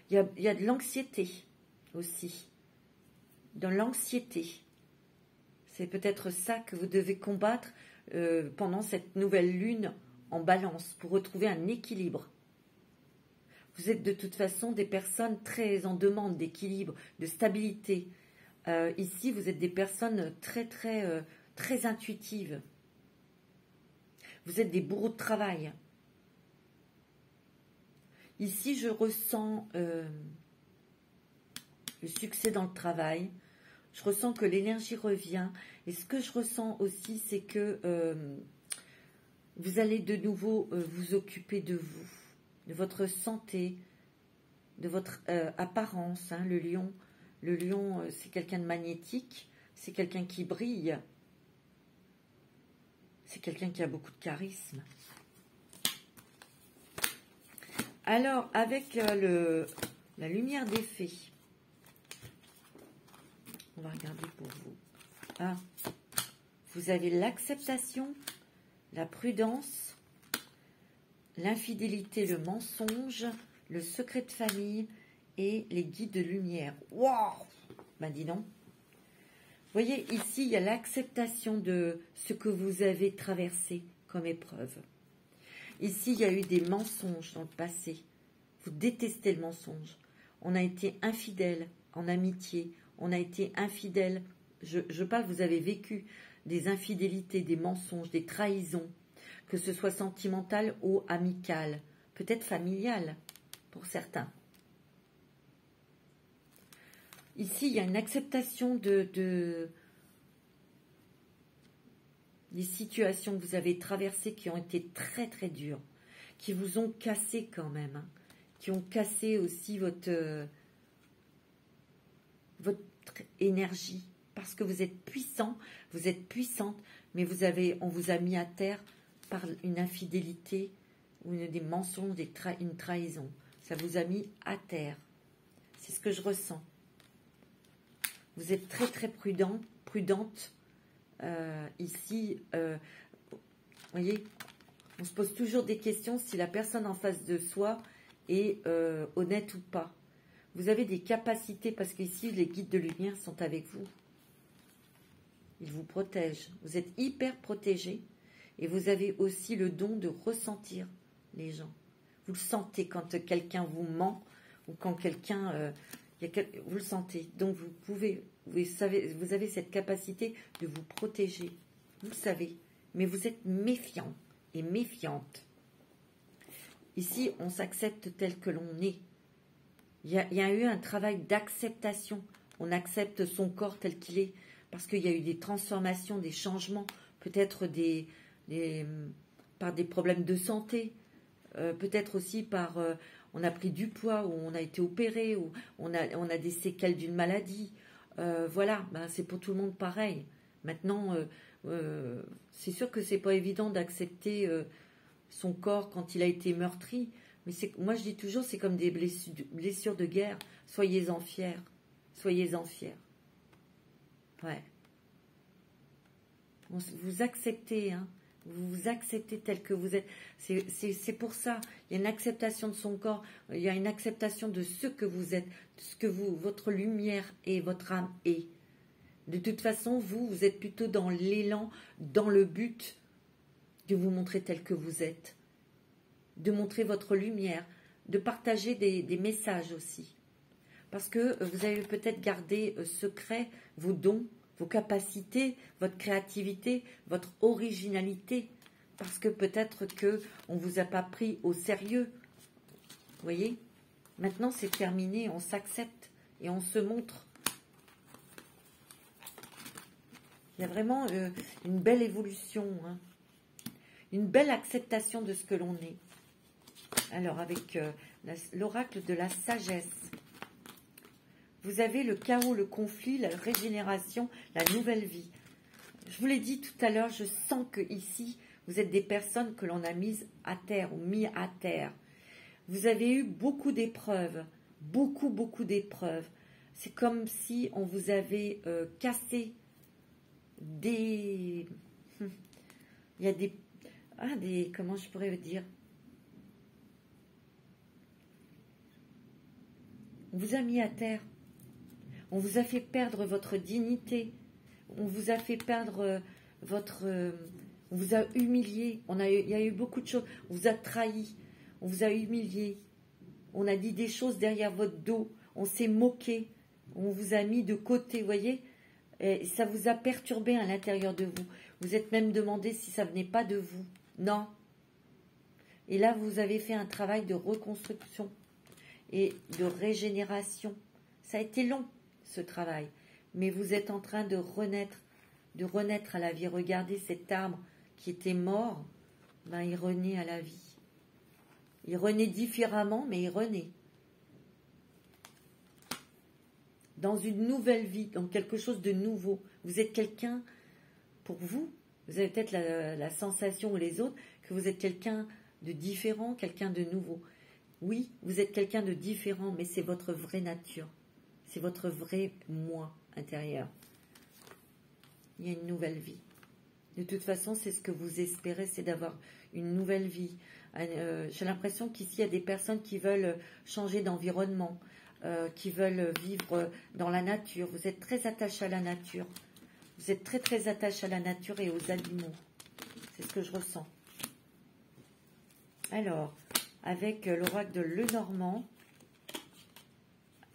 Il y a de l'anxiété aussi. dans l'anxiété. C'est peut-être ça que vous devez combattre pendant cette nouvelle lune en balance pour retrouver un équilibre. Vous êtes de toute façon des personnes très en demande d'équilibre, de stabilité. Ici, vous êtes des personnes très intuitives. Vous êtes des bourreaux de travail. Ici, je ressens le succès dans le travail. Je ressens que l'énergie revient. Et ce que je ressens aussi, c'est que vous allez de nouveau vous occuper de vous, de votre santé, de votre apparence. Hein. Le lion, c'est quelqu'un de magnétique, c'est quelqu'un qui brille, c'est quelqu'un qui a beaucoup de charisme. Alors, avec la lumière des fées, on va regarder pour vous. Ah, vous avez l'acceptation, la prudence, l'infidélité, le mensonge, le secret de famille et les guides de lumière. Waouh! Ben dis donc. Vous voyez, ici, il y a l'acceptation de ce que vous avez traversé comme épreuve. Ici, il y a eu des mensonges dans le passé. Vous détestez le mensonge. On a été infidèle en amitié. On a été infidèle. Je parle, vous avez vécu des infidélités, des mensonges, des trahisons, que ce soit sentimental ou amical, peut-être familial pour certains. Ici, il y a une acceptation des situations que vous avez traversées qui ont été très dures, qui vous ont cassé quand même, hein, qui ont cassé aussi votre énergie, parce que vous êtes puissant, vous êtes puissante, mais on vous a mis à terre par une infidélité ou des mensonges, une trahison. Ça vous a mis à terre. C'est ce que je ressens. Vous êtes très prudente. Ici, vous voyez, on se pose toujours des questions si la personne en face de soi est honnête ou pas. Vous avez des capacités, parce qu'ici, les guides de lumière sont avec vous. Ils vous protègent. Vous êtes hyper protégés. Et vous avez aussi le don de ressentir les gens. Vous le sentez quand quelqu'un vous ment ou quand quelqu'un... vous le sentez. Donc vous avez cette capacité de vous protéger. Vous le savez. Mais vous êtes méfiant et méfiante. Ici, on s'accepte tel que l'on est. Il y a eu un travail d'acceptation. On accepte son corps tel qu'il est. Parce qu'il y a eu des transformations, des changements. Peut-être par des problèmes de santé. Peut-être aussi par... on a pris du poids, ou on a été opéré, ou on a des séquelles d'une maladie. Voilà, ben c'est pour tout le monde pareil. Maintenant, c'est sûr que c'est pas évident d'accepter son corps quand il a été meurtri. Mais moi, je dis toujours, c'est comme des blessures de guerre. Soyez-en fiers. Soyez-en fiers. Ouais. Vous acceptez, hein. Vous vous acceptez tel que vous êtes. C'est pour ça. Il y a une acceptation de son corps. Il y a une acceptation de ce que vous êtes, de ce que votre lumière est, votre âme est. De toute façon, vous êtes plutôt dans l'élan, dans le but de vous montrer tel que vous êtes. De montrer votre lumière, de partager des messages aussi. Parce que vous avez peut-être gardé secret vos dons, vos capacités, votre créativité, votre originalité, parce que peut-être qu'on ne vous a pas pris au sérieux. Vous voyez? Maintenant, c'est terminé, on s'accepte et on se montre. Il y a vraiment une belle évolution, hein, une belle acceptation de ce que l'on est. Alors, avec l'oracle de la sagesse, vous avez le chaos, le conflit, la régénération, la nouvelle vie. Je vous l'ai dit tout à l'heure, je sens que ici, vous êtes des personnes que l'on a mises à terre ou mis à terre. Vous avez eu beaucoup d'épreuves, beaucoup d'épreuves. C'est comme si on vous avait cassé des... Il y a des... Comment je pourrais dire? On vous a mis à terre. On vous a fait perdre votre dignité. On vous a fait perdre on vous a humilié. Il y a eu beaucoup de choses. On vous a trahi. On vous a humilié. On a dit des choses derrière votre dos. On s'est moqué. On vous a mis de côté, vous voyez. Et ça vous a perturbé à l'intérieur de vous. Vous êtes même demandé si ça venait pas de vous. Non. Et là, vous avez fait un travail de reconstruction et de régénération. Ça a été long, ce travail. Mais vous êtes en train de renaître à la vie. Regardez cet arbre qui était mort, ben, il renaît à la vie. Il renaît différemment, mais il renaît. Dans une nouvelle vie, dans quelque chose de nouveau. Vous êtes quelqu'un, pour vous, vous avez peut-être la sensation, ou les autres, que vous êtes quelqu'un de différent, quelqu'un de nouveau. Oui, vous êtes quelqu'un de différent, mais c'est votre vraie nature. C'est votre vrai moi intérieur. Il y a une nouvelle vie. De toute façon, c'est ce que vous espérez, c'est d'avoir une nouvelle vie. J'ai l'impression qu'ici, il y a des personnes qui veulent changer d'environnement, qui veulent vivre dans la nature. Vous êtes très attaché à la nature. Vous êtes très, très attaché à la nature et aux animaux. C'est ce que je ressens. Alors, avec l'oracle de Lenormand,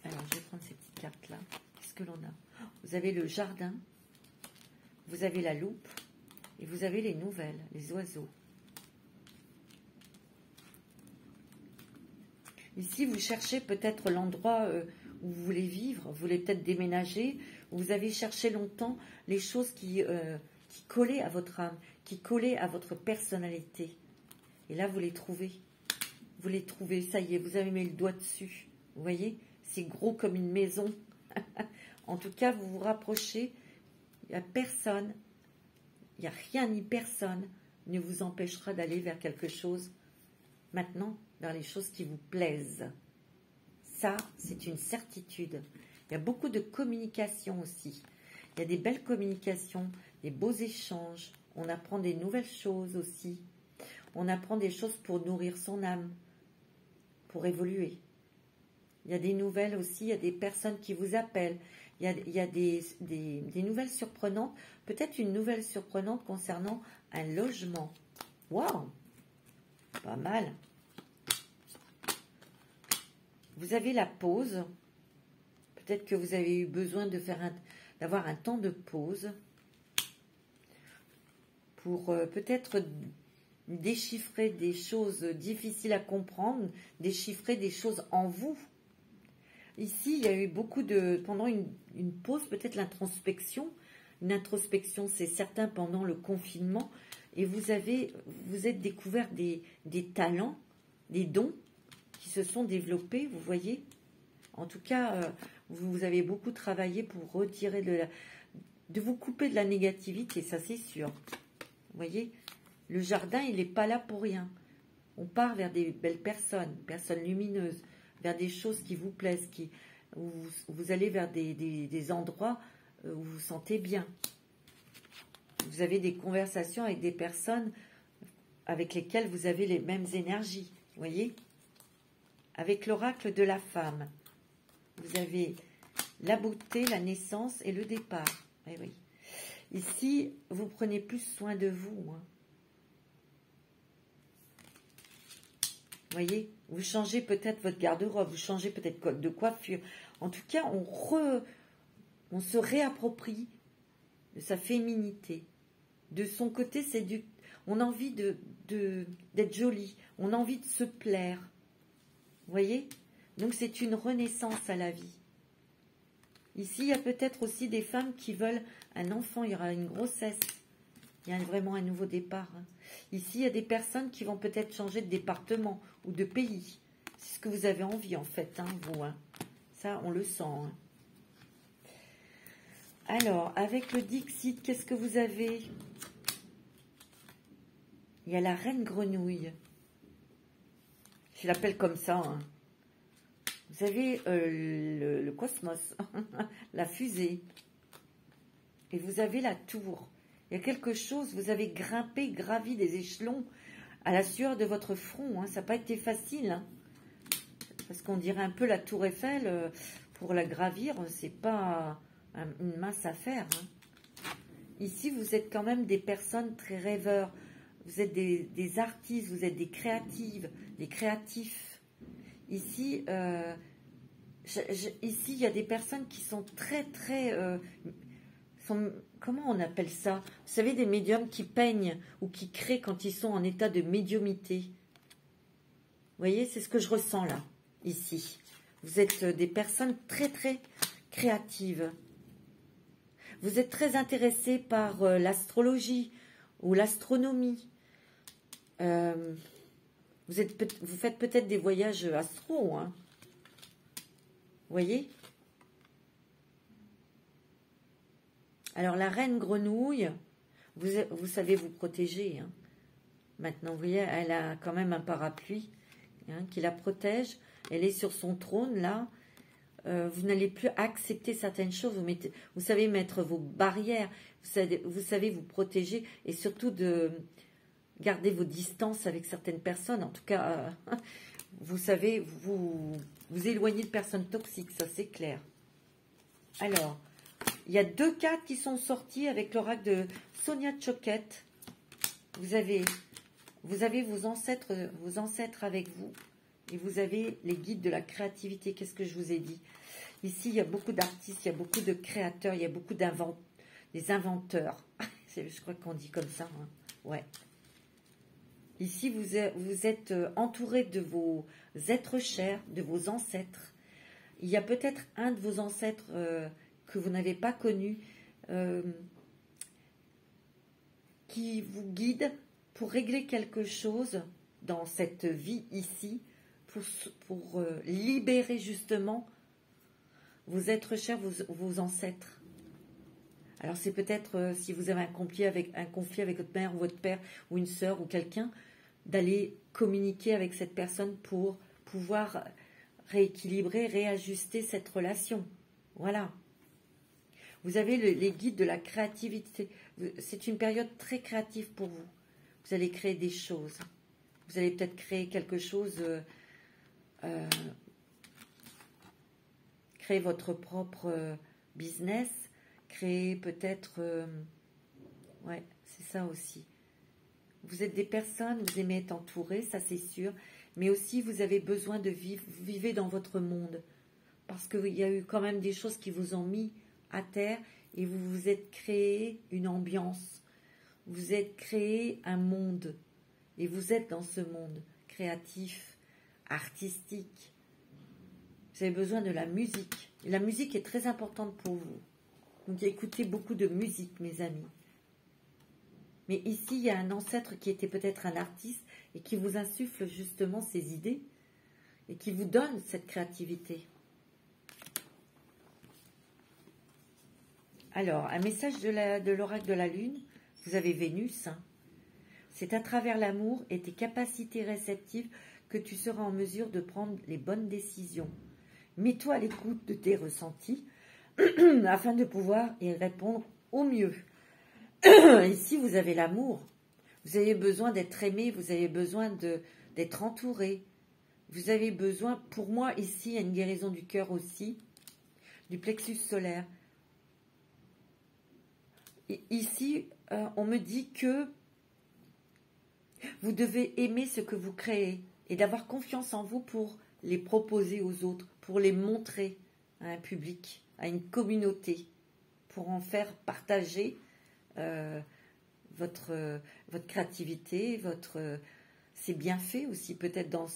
alors je vais prendre ces petites cartes-là. Qu'est-ce que l'on a? Vous avez le jardin, vous avez la loupe, et vous avez les nouvelles, les oiseaux. Ici, vous cherchez peut-être l'endroit où vous voulez vivre, vous voulez peut-être déménager, vous avez cherché longtemps les choses qui collaient à votre âme, qui collaient à votre personnalité. Et là, vous les trouvez. Vous les trouvez, ça y est, vous avez mis le doigt dessus. Vous voyez, c'est gros comme une maison. En tout cas, vous vous rapprochez, il n'y a personne, il n'y a rien ni personne ne vous empêchera d'aller vers quelque chose maintenant, vers les choses qui vous plaisent. Ça, c'est une certitude. Il y a beaucoup de communication aussi. Il y a des belles communications, des beaux échanges. On apprend des nouvelles choses aussi. On apprend des choses pour nourrir son âme, pour évoluer. Il y a des nouvelles aussi, il y a des personnes qui vous appellent. Il y a des nouvelles surprenantes. Peut-être une nouvelle surprenante concernant un logement. Waouh! Pas mal. Vous avez la pause. Peut-être que vous avez eu besoin d'avoir un temps de pause pour peut-être déchiffrer des choses difficiles à comprendre, déchiffrer des choses en vous. Ici, il y a eu beaucoup pendant une pause, peut-être l'introspection. Une introspection, c'est certain, pendant le confinement. Et vous êtes découvert des talents, des dons qui se sont développés, vous voyez. En tout cas, vous avez beaucoup travaillé pour retirer de vous couper de la négativité, ça c'est sûr. Vous voyez, le jardin, il n'est pas là pour rien. On part vers des belles personnes lumineuses, vers des choses qui vous plaisent, où vous allez vers des endroits où vous vous sentez bien. Vous avez des conversations avec des personnes avec lesquelles vous avez les mêmes énergies, vous voyez. Avec l'oracle de la femme, vous avez la beauté, la naissance et le départ. Eh oui. Ici, vous prenez plus soin de vous. Hein. Vous voyez, vous changez peut-être votre garde-robe, vous changez peut-être de coiffure. En tout cas, on se réapproprie de sa féminité. De son côté, on a envie d'être jolie, on a envie de se plaire. Vous voyez? Donc, c'est une renaissance à la vie. Ici, il y a peut-être aussi des femmes qui veulent un enfant, il y aura une grossesse. Il y a vraiment un nouveau départ. Hein. Ici, il y a des personnes qui vont peut-être changer de département ou de pays. C'est ce que vous avez envie, en fait, hein, vous. Hein. Ça, on le sent. Hein. Alors, avec le Dixit, qu'est-ce que vous avez? Il y a la reine grenouille. Je l'appelle comme ça. Hein. Vous avez le cosmos, la fusée. Et vous avez la tour. Il y a quelque chose, vous avez gravi des échelons à la sueur de votre front. Hein. Ça n'a pas été facile. Hein. Parce qu'on dirait un peu la tour Eiffel. pour la gravir, c'est pas une mince affaire. Hein. Ici, vous êtes quand même des personnes très rêveurs. Vous êtes des artistes, vous êtes des créatives, des créatifs. Ici, ici, il y a des personnes qui sont très, comment on appelle ça? Vous savez, des médiums qui peignent ou qui créent quand ils sont en état de médiumité. Vous voyez, c'est ce que je ressens là, ici. Vous êtes des personnes très, très créatives. Vous êtes très intéressés par l'astrologie ou l'astronomie. Vous faites peut-être des voyages astro, hein. Vous voyez? Alors, la reine grenouille, vous savez vous protéger. Hein. Maintenant, vous voyez, elle a quand même un parapluie hein, qui la protège. Elle est sur son trône, là. Vous n'allez plus accepter certaines choses. Vous savez mettre vos barrières. Vous savez vous protéger. Et surtout de garder vos distances avec certaines personnes. En tout cas, vous savez vous éloigner de personnes toxiques. Ça, c'est clair. Alors, il y a 2 cartes qui sont sorties avec l'oracle de Sonia Choquette. Vous avez vos ancêtres avec vous. Et vous avez les guides de la créativité. Qu'est-ce que je vous ai dit? Ici, il y a beaucoup d'artistes, il y a beaucoup de créateurs, il y a beaucoup des inventeurs. Je crois qu'on dit comme ça. Hein. Ouais. Ici, vous êtes entouré de vos êtres chers, de vos ancêtres. Il y a peut-être un de vos ancêtres que vous n'avez pas connu, qui vous guide pour régler quelque chose dans cette vie ici, pour libérer justement vos êtres chers, vos ancêtres. Alors c'est peut-être si vous avez un conflit avec votre mère ou votre père ou une sœur ou quelqu'un, d'aller communiquer avec cette personne pour pouvoir rééquilibrer, réajuster cette relation. Voilà. Vous avez les guides de la créativité. C'est une période très créative pour vous. Vous allez créer des choses. Vous allez peut-être créer quelque chose, créer votre propre business, créer peut-être... ouais, c'est ça aussi. Vous êtes des personnes, vous aimez être entourés, ça c'est sûr, mais aussi vous avez besoin de vivre, vous vivez dans votre monde, parce qu'il y a eu quand même des choses qui vous ont mis à terre et vous vous êtes créé une ambiance, vous êtes créé un monde et vous êtes dans ce monde créatif, artistique. Vous avez besoin de la musique. La musique est très importante pour vous. Donc écoutez beaucoup de musique, mes amis. Mais ici, il y a un ancêtre qui était peut-être un artiste et qui vous insuffle justement ces idées et qui vous donne cette créativité. Alors, un message de l'oracle de la Lune. Vous avez Vénus. Hein. C'est à travers l'amour et tes capacités réceptives que tu seras en mesure de prendre les bonnes décisions. Mets-toi à l'écoute de tes ressentis afin de pouvoir y répondre au mieux. Ici, vous avez l'amour. Vous avez besoin d'être aimé, vous avez besoin d'être entouré. Vous avez besoin, pour moi, ici, il y a une guérison du cœur aussi, du plexus solaire. Et ici, on me dit que vous devez aimer ce que vous créez et d'avoir confiance en vous pour les proposer aux autres, pour les montrer à un public, à une communauté, pour en faire partager votre créativité, ses bienfaits aussi peut-être dans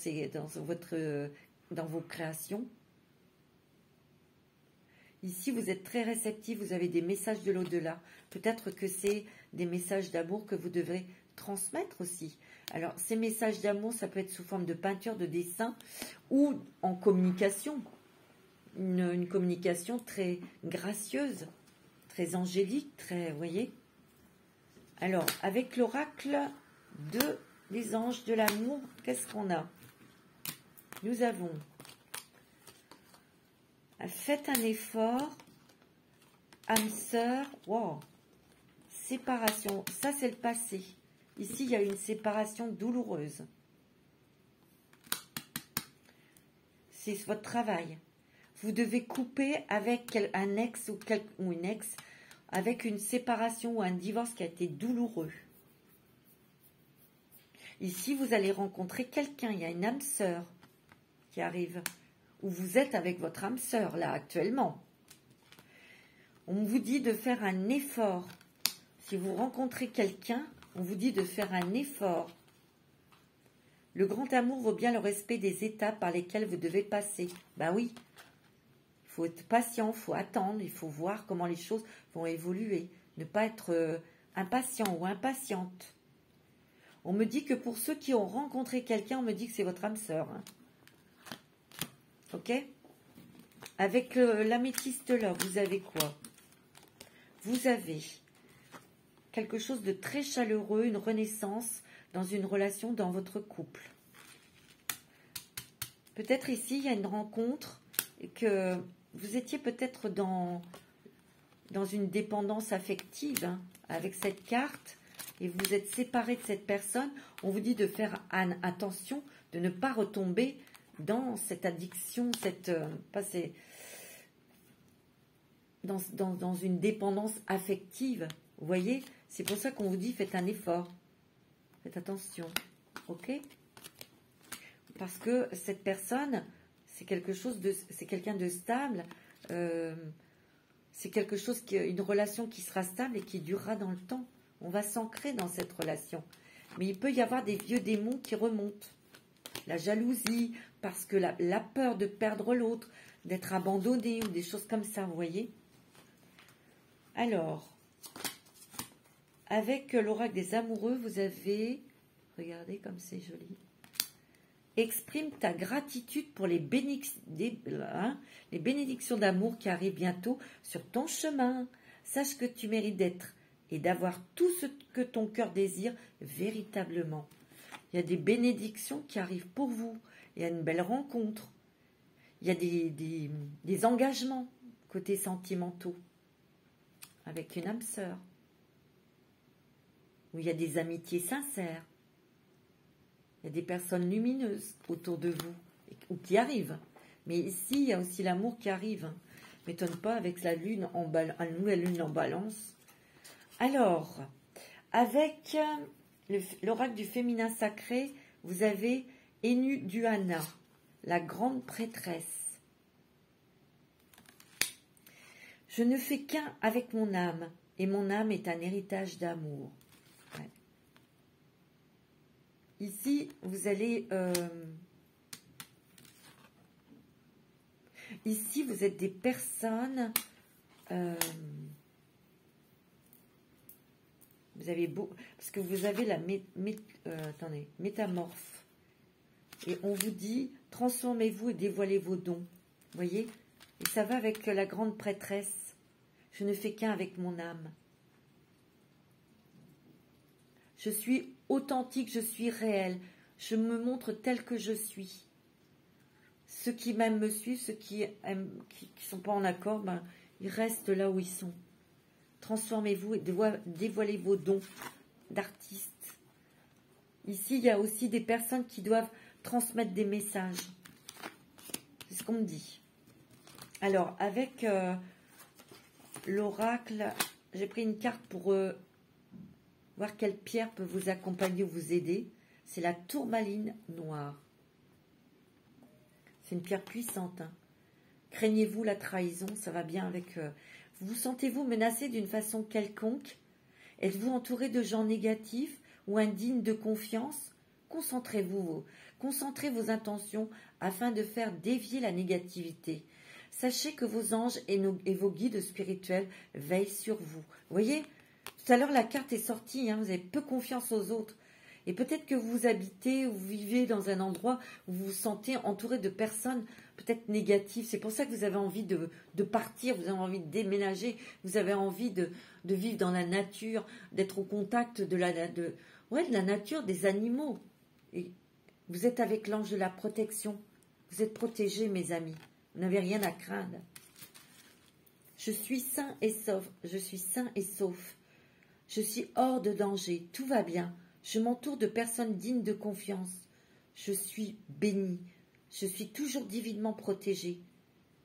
vos créations. Ici, vous êtes très réceptif, vous avez des messages de l'au-delà. Peut-être que c'est des messages d'amour que vous devrez transmettre aussi. Alors, ces messages d'amour, ça peut être sous forme de peinture, de dessin ou en communication. Une communication très gracieuse, très angélique, très, vous voyez. Alors, avec l'oracle des anges de l'amour, qu'est-ce qu'on a? Nous avons... Faites un effort, âme sœur, wow, séparation, ça c'est le passé. Ici, il y a une séparation douloureuse. C'est votre travail. vous devez couper avec un ex ou une ex, avec une séparation ou un divorce qui a été douloureux. Ici, vous allez rencontrer quelqu'un, il y a une âme sœur qui arrive, ou vous êtes avec votre âme sœur, là, actuellement. On vous dit de faire un effort. Si vous rencontrez quelqu'un, on vous dit de faire un effort. Le grand amour vaut bien le respect des étapes par lesquelles vous devez passer. Ben oui, il faut être patient, il faut attendre, il faut voir comment les choses vont évoluer. Ne pas être impatient ou impatiente. On me dit que pour ceux qui ont rencontré quelqu'un, on me dit que c'est votre âme sœur. Hein. Ok? Avec l'améthyste là, vous avez quoi? Vous avez quelque chose de très chaleureux, une renaissance dans une relation, dans votre couple. Peut-être ici, il y a une rencontre et que vous étiez peut-être dans une dépendance affective hein, avec cette carte et vous êtes séparé de cette personne. On vous dit de faire attention, de ne pas retomber dans cette addiction, dans une dépendance affective. Vous voyez, c'est pour ça qu'on vous dit faites un effort. Faites attention, ok? Parce que cette personne, c'est quelqu'un de stable, c'est quelque chose une relation qui sera stable et qui durera dans le temps. On va s'ancrer dans cette relation. Mais il peut y avoir des vieux démons qui remontent. La jalousie, parce que la peur de perdre l'autre, d'être abandonné ou des choses comme ça, vous voyez? Alors, avec l'oracle des amoureux, vous avez, regardez comme c'est joli, exprime ta gratitude pour les bénédictions d'amour qui arrivent bientôt sur ton chemin. Sache que tu mérites d'être et d'avoir tout ce que ton cœur désire véritablement. Il y a des bénédictions qui arrivent pour vous. Il y a une belle rencontre. Il y a des engagements côté sentimentaux avec une âme sœur. Où il y a des amitiés sincères. Il y a des personnes lumineuses autour de vous ou qui arrivent. Mais ici, il y a aussi l'amour qui arrive. M'étonne pas avec la lune une nouvelle lune en balance. Alors, avec l'oracle du féminin sacré, vous avez Enu Duana, la grande prêtresse. Je ne fais qu'un avec mon âme, et mon âme est un héritage d'amour. Ouais. Ici, vous allez... ici, vous êtes des personnes... vous avez beau... Parce que vous avez la attendez, métamorphe. Et on vous dit, transformez-vous et dévoilez vos dons. Vous voyez? Et ça va avec la grande prêtresse. Je ne fais qu'un avec mon âme. Je suis authentique, je suis réelle. Je me montre tel que je suis. Ceux qui m'aiment me suivent, ceux qui ne sont pas en accord, ben, ils restent là où ils sont. Transformez-vous et dévoilez vos dons d'artiste. Ici, il y a aussi des personnes qui doivent transmettre des messages. C'est ce qu'on me dit. Alors, avec l'oracle, j'ai pris une carte pour voir quelle pierre peut vous accompagner ou vous aider. C'est la tourmaline noire. C'est une pierre puissante. Hein. Craignez-vous la trahison? Ça va bien avec... vous sentez-vous menacé d'une façon quelconque? Êtes-vous entouré de gens négatifs ou indignes de confiance? Concentrez vos intentions afin de faire dévier la négativité. Sachez que vos anges et vos guides spirituels veillent sur vous. Vous voyez, tout à l'heure, la carte est sortie. Hein, vous avez peu confiance aux autres. Et peut-être que vous habitez ou vous vivez dans un endroit où vous vous sentez entouré de personnes peut-être négatives. C'est pour ça que vous avez envie de partir, vous avez envie de déménager, vous avez envie de vivre dans la nature, d'être au contact de la nature, des animaux. Et vous êtes avec l'ange de la protection. Vous êtes protégés, mes amis. Vous n'avez rien à craindre. Je suis sain et sauf. Je suis sain et sauf. Je suis hors de danger. Tout va bien. Je m'entoure de personnes dignes de confiance. Je suis béni. Je suis toujours divinement protégé.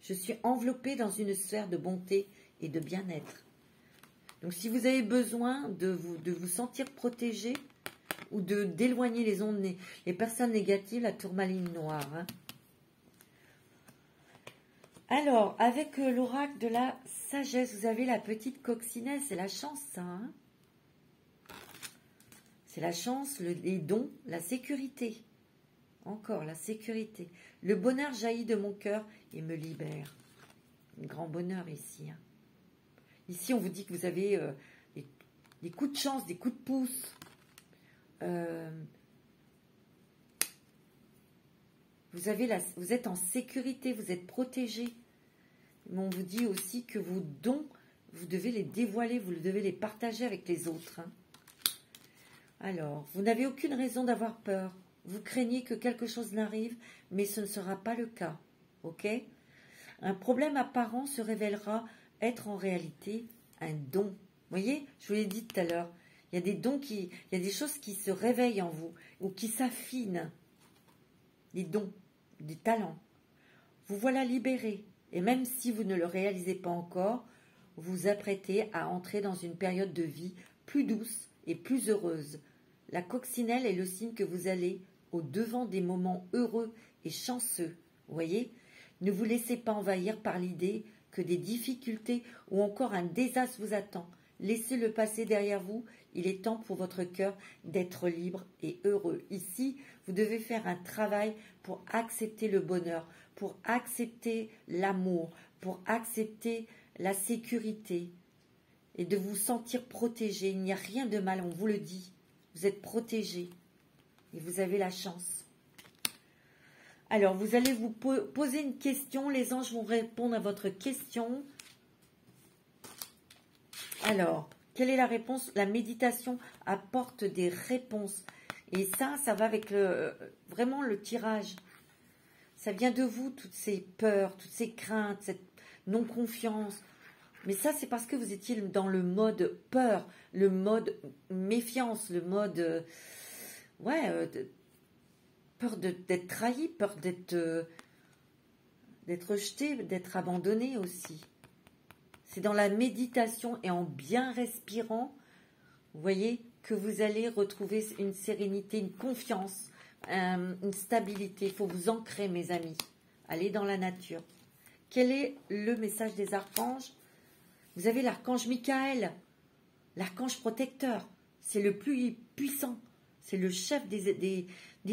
Je suis enveloppée dans une sphère de bonté et de bien-être. Donc, si vous avez besoin de vous sentir protégé ou d'éloigner les ondes, les personnes négatives, la tourmaline noire. Hein. Alors, avec l'oracle de la sagesse, vous avez la petite coccinelle. C'est la chance, ça. Hein. C'est la chance, les dons, la sécurité. Encore, la sécurité. Le bonheur jaillit de mon cœur et me libère. Un grand bonheur ici. Hein. Ici, on vous dit que vous avez des coups de chance, des coups de pouce. Vous êtes en sécurité, vous êtes protégé. Mais on vous dit aussi que vos dons, vous devez les dévoiler, vous devez les partager avec les autres. Hein. Alors, vous n'avez aucune raison d'avoir peur. Vous craignez que quelque chose n'arrive, mais ce ne sera pas le cas. Ok? Un problème apparent se révélera être en réalité un don. Vous voyez, je vous l'ai dit tout à l'heure, il y a des dons il y a des choses qui se réveillent en vous ou qui s'affinent. Des dons, des talents. Vous voilà libéré. Et même si vous ne le réalisez pas encore, vous vous apprêtez à entrer dans une période de vie plus douce et plus heureuse. La coccinelle est le signe que vous allez au devant des moments heureux et chanceux. Vous voyez? Ne vous laissez pas envahir par l'idée que des difficultés ou encore un désastre vous attend. Laissez-le passer derrière vous. Il est temps pour votre cœur d'être libre et heureux. Ici, vous devez faire un travail pour accepter le bonheur, pour accepter l'amour, pour accepter la sécurité et de vous sentir protégé. Il n'y a rien de mal, on vous le dit. Vous êtes protégé et vous avez la chance. Alors, vous allez vous poser une question. Les anges vont répondre à votre question. Alors, quelle est la réponse? La méditation apporte des réponses. Et ça va avec vraiment le tirage. Ça vient de vous, toutes ces peurs, toutes ces craintes, cette non-confiance. Mais ça, c'est parce que vous étiez dans le mode peur, le mode méfiance, le mode... peur d'être trahi, peur d'être rejeté, d'être abandonné aussi. C'est dans la méditation et en bien respirant, vous voyez, que vous allez retrouver une sérénité, une confiance, une stabilité. Il faut vous ancrer, mes amis. Allez dans la nature. Quel est le message des archanges? Vous avez l'archange Michael, l'archange protecteur. C'est le plus puissant. C'est le chef des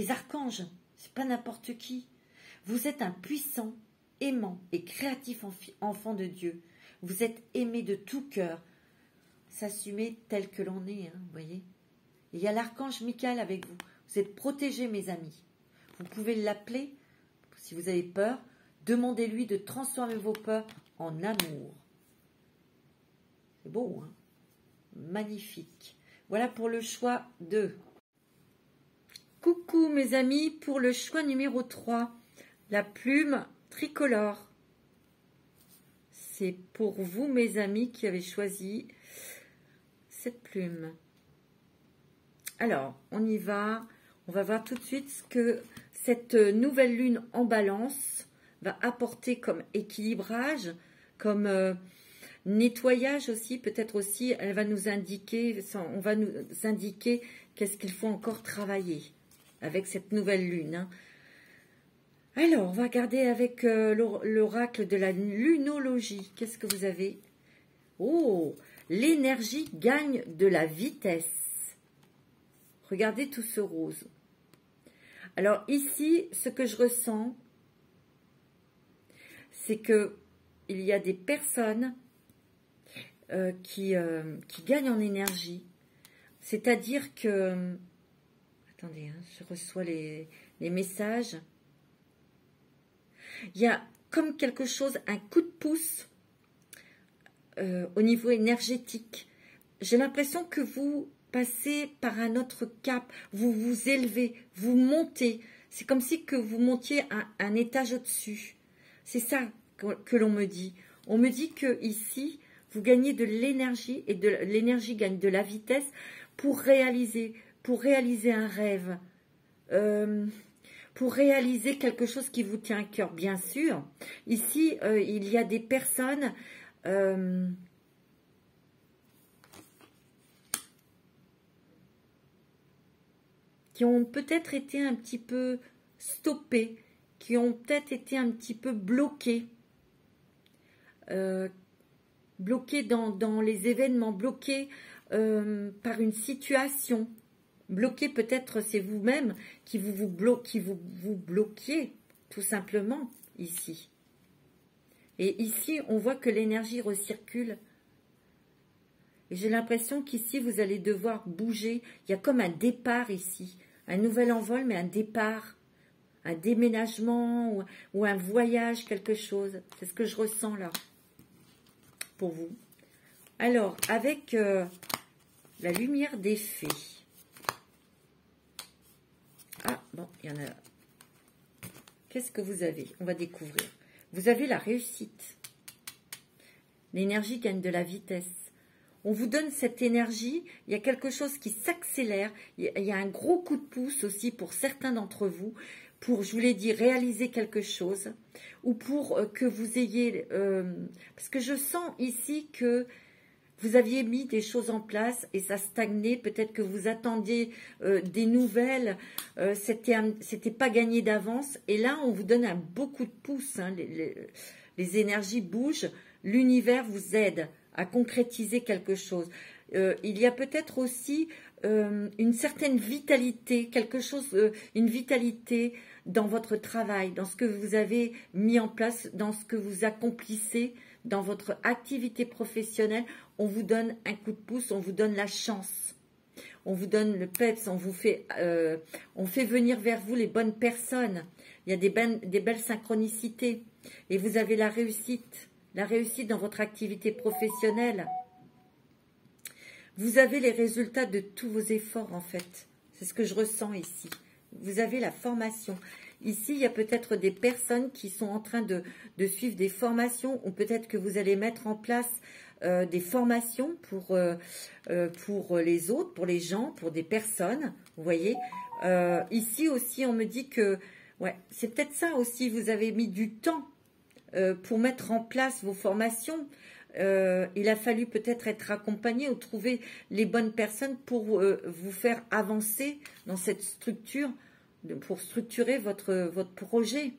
archanges. C'est pas n'importe qui. Vous êtes un puissant, aimant et créatif enfant de Dieu. Vous êtes aimé de tout cœur. S'assumer tel que l'on est, hein, vous voyez. Il y a l'archange Michael avec vous. Vous êtes protégés, mes amis. Vous pouvez l'appeler, si vous avez peur, demandez-lui de transformer vos peurs en amour. C'est beau, hein? Magnifique. Voilà pour le choix 2. Coucou, mes amis, pour le choix numéro 3, la plume tricolore. C'est pour vous, mes amis, qui avez choisi cette plume. Alors, on y va. On va voir tout de suite ce que cette nouvelle lune en balance va apporter comme équilibrage, comme nettoyage aussi. Peut-être aussi, elle va nous indiquer, on va nous indiquer qu'est-ce qu'il faut encore travailler avec cette nouvelle lune. Hein. Alors, on va regarder avec l'oracle de la lunologie. Qu'est-ce que vous avez? Oh, l'énergie gagne de la vitesse. Regardez tout ce rose. Alors ici, ce que je ressens, c'est que il y a des personnes qui gagnent en énergie. C'est-à-dire que... Attendez, hein, je reçois les messages. Il y a comme quelque chose, un coup de pouce au niveau énergétique. J'ai l'impression que vous passez par un autre cap, vous vous élevez, vous montez. C'est comme si que vous montiez un étage au-dessus. C'est ça que l'on me dit. On me dit que ici, vous gagnez de l'énergie et de l'énergie gagne de la vitesse pour réaliser un rêve. pour réaliser quelque chose qui vous tient à cœur, bien sûr. Ici, il y a des personnes qui ont peut-être été un petit peu stoppées, qui ont peut-être été un petit peu bloquées, bloquées dans les événements, bloquées par une situation. Bloqué, peut-être c'est vous-même qui vous bloquiez tout simplement ici. Et ici, on voit que l'énergie recircule. Et j'ai l'impression qu'ici, vous allez devoir bouger. Il y a comme un départ ici. Un nouvel envol, mais un départ. Un déménagement ou un voyage, quelque chose. C'est ce que je ressens là. Pour vous. Alors, avec la lumière des fées. Ah, bon, il y en a. Qu'est-ce que vous avez? On va découvrir. Vous avez la réussite. L'énergie gagne de la vitesse. On vous donne cette énergie. Il y a quelque chose qui s'accélère. Il y a un gros coup de pouce aussi pour certains d'entre vous. Pour, je vous l'ai dit, réaliser quelque chose. Ou pour que vous ayez... parce que je sens ici que... vous aviez mis des choses en place et ça stagnait. Peut-être que vous attendiez des nouvelles. C'était pas gagné d'avance. Et là, on vous donne un beau coup de pouce. Hein. Les énergies bougent. L'univers vous aide à concrétiser quelque chose. Il y a peut-être aussi une certaine vitalité, quelque chose, une vitalité dans votre travail, dans ce que vous avez mis en place, dans ce que vous accomplissez, dans votre activité professionnelle. On vous donne un coup de pouce, on vous donne la chance, on vous donne le peps, on fait venir vers vous les bonnes personnes. Il y a des belles synchronicités et vous avez la réussite dans votre activité professionnelle. Vous avez les résultats de tous vos efforts en fait. C'est ce que je ressens ici. Vous avez la formation. Ici, il y a peut-être des personnes qui sont en train de suivre des formations ou peut-être que vous allez mettre en place des formations pour les autres, pour les gens, pour des personnes. Vous voyez, ici aussi, on me dit que ouais, c'est peut-être ça aussi. Vous avez mis du temps pour mettre en place vos formations. Il a fallu peut-être être accompagné ou trouver les bonnes personnes pour vous faire avancer dans cette structure, pour structurer votre projet.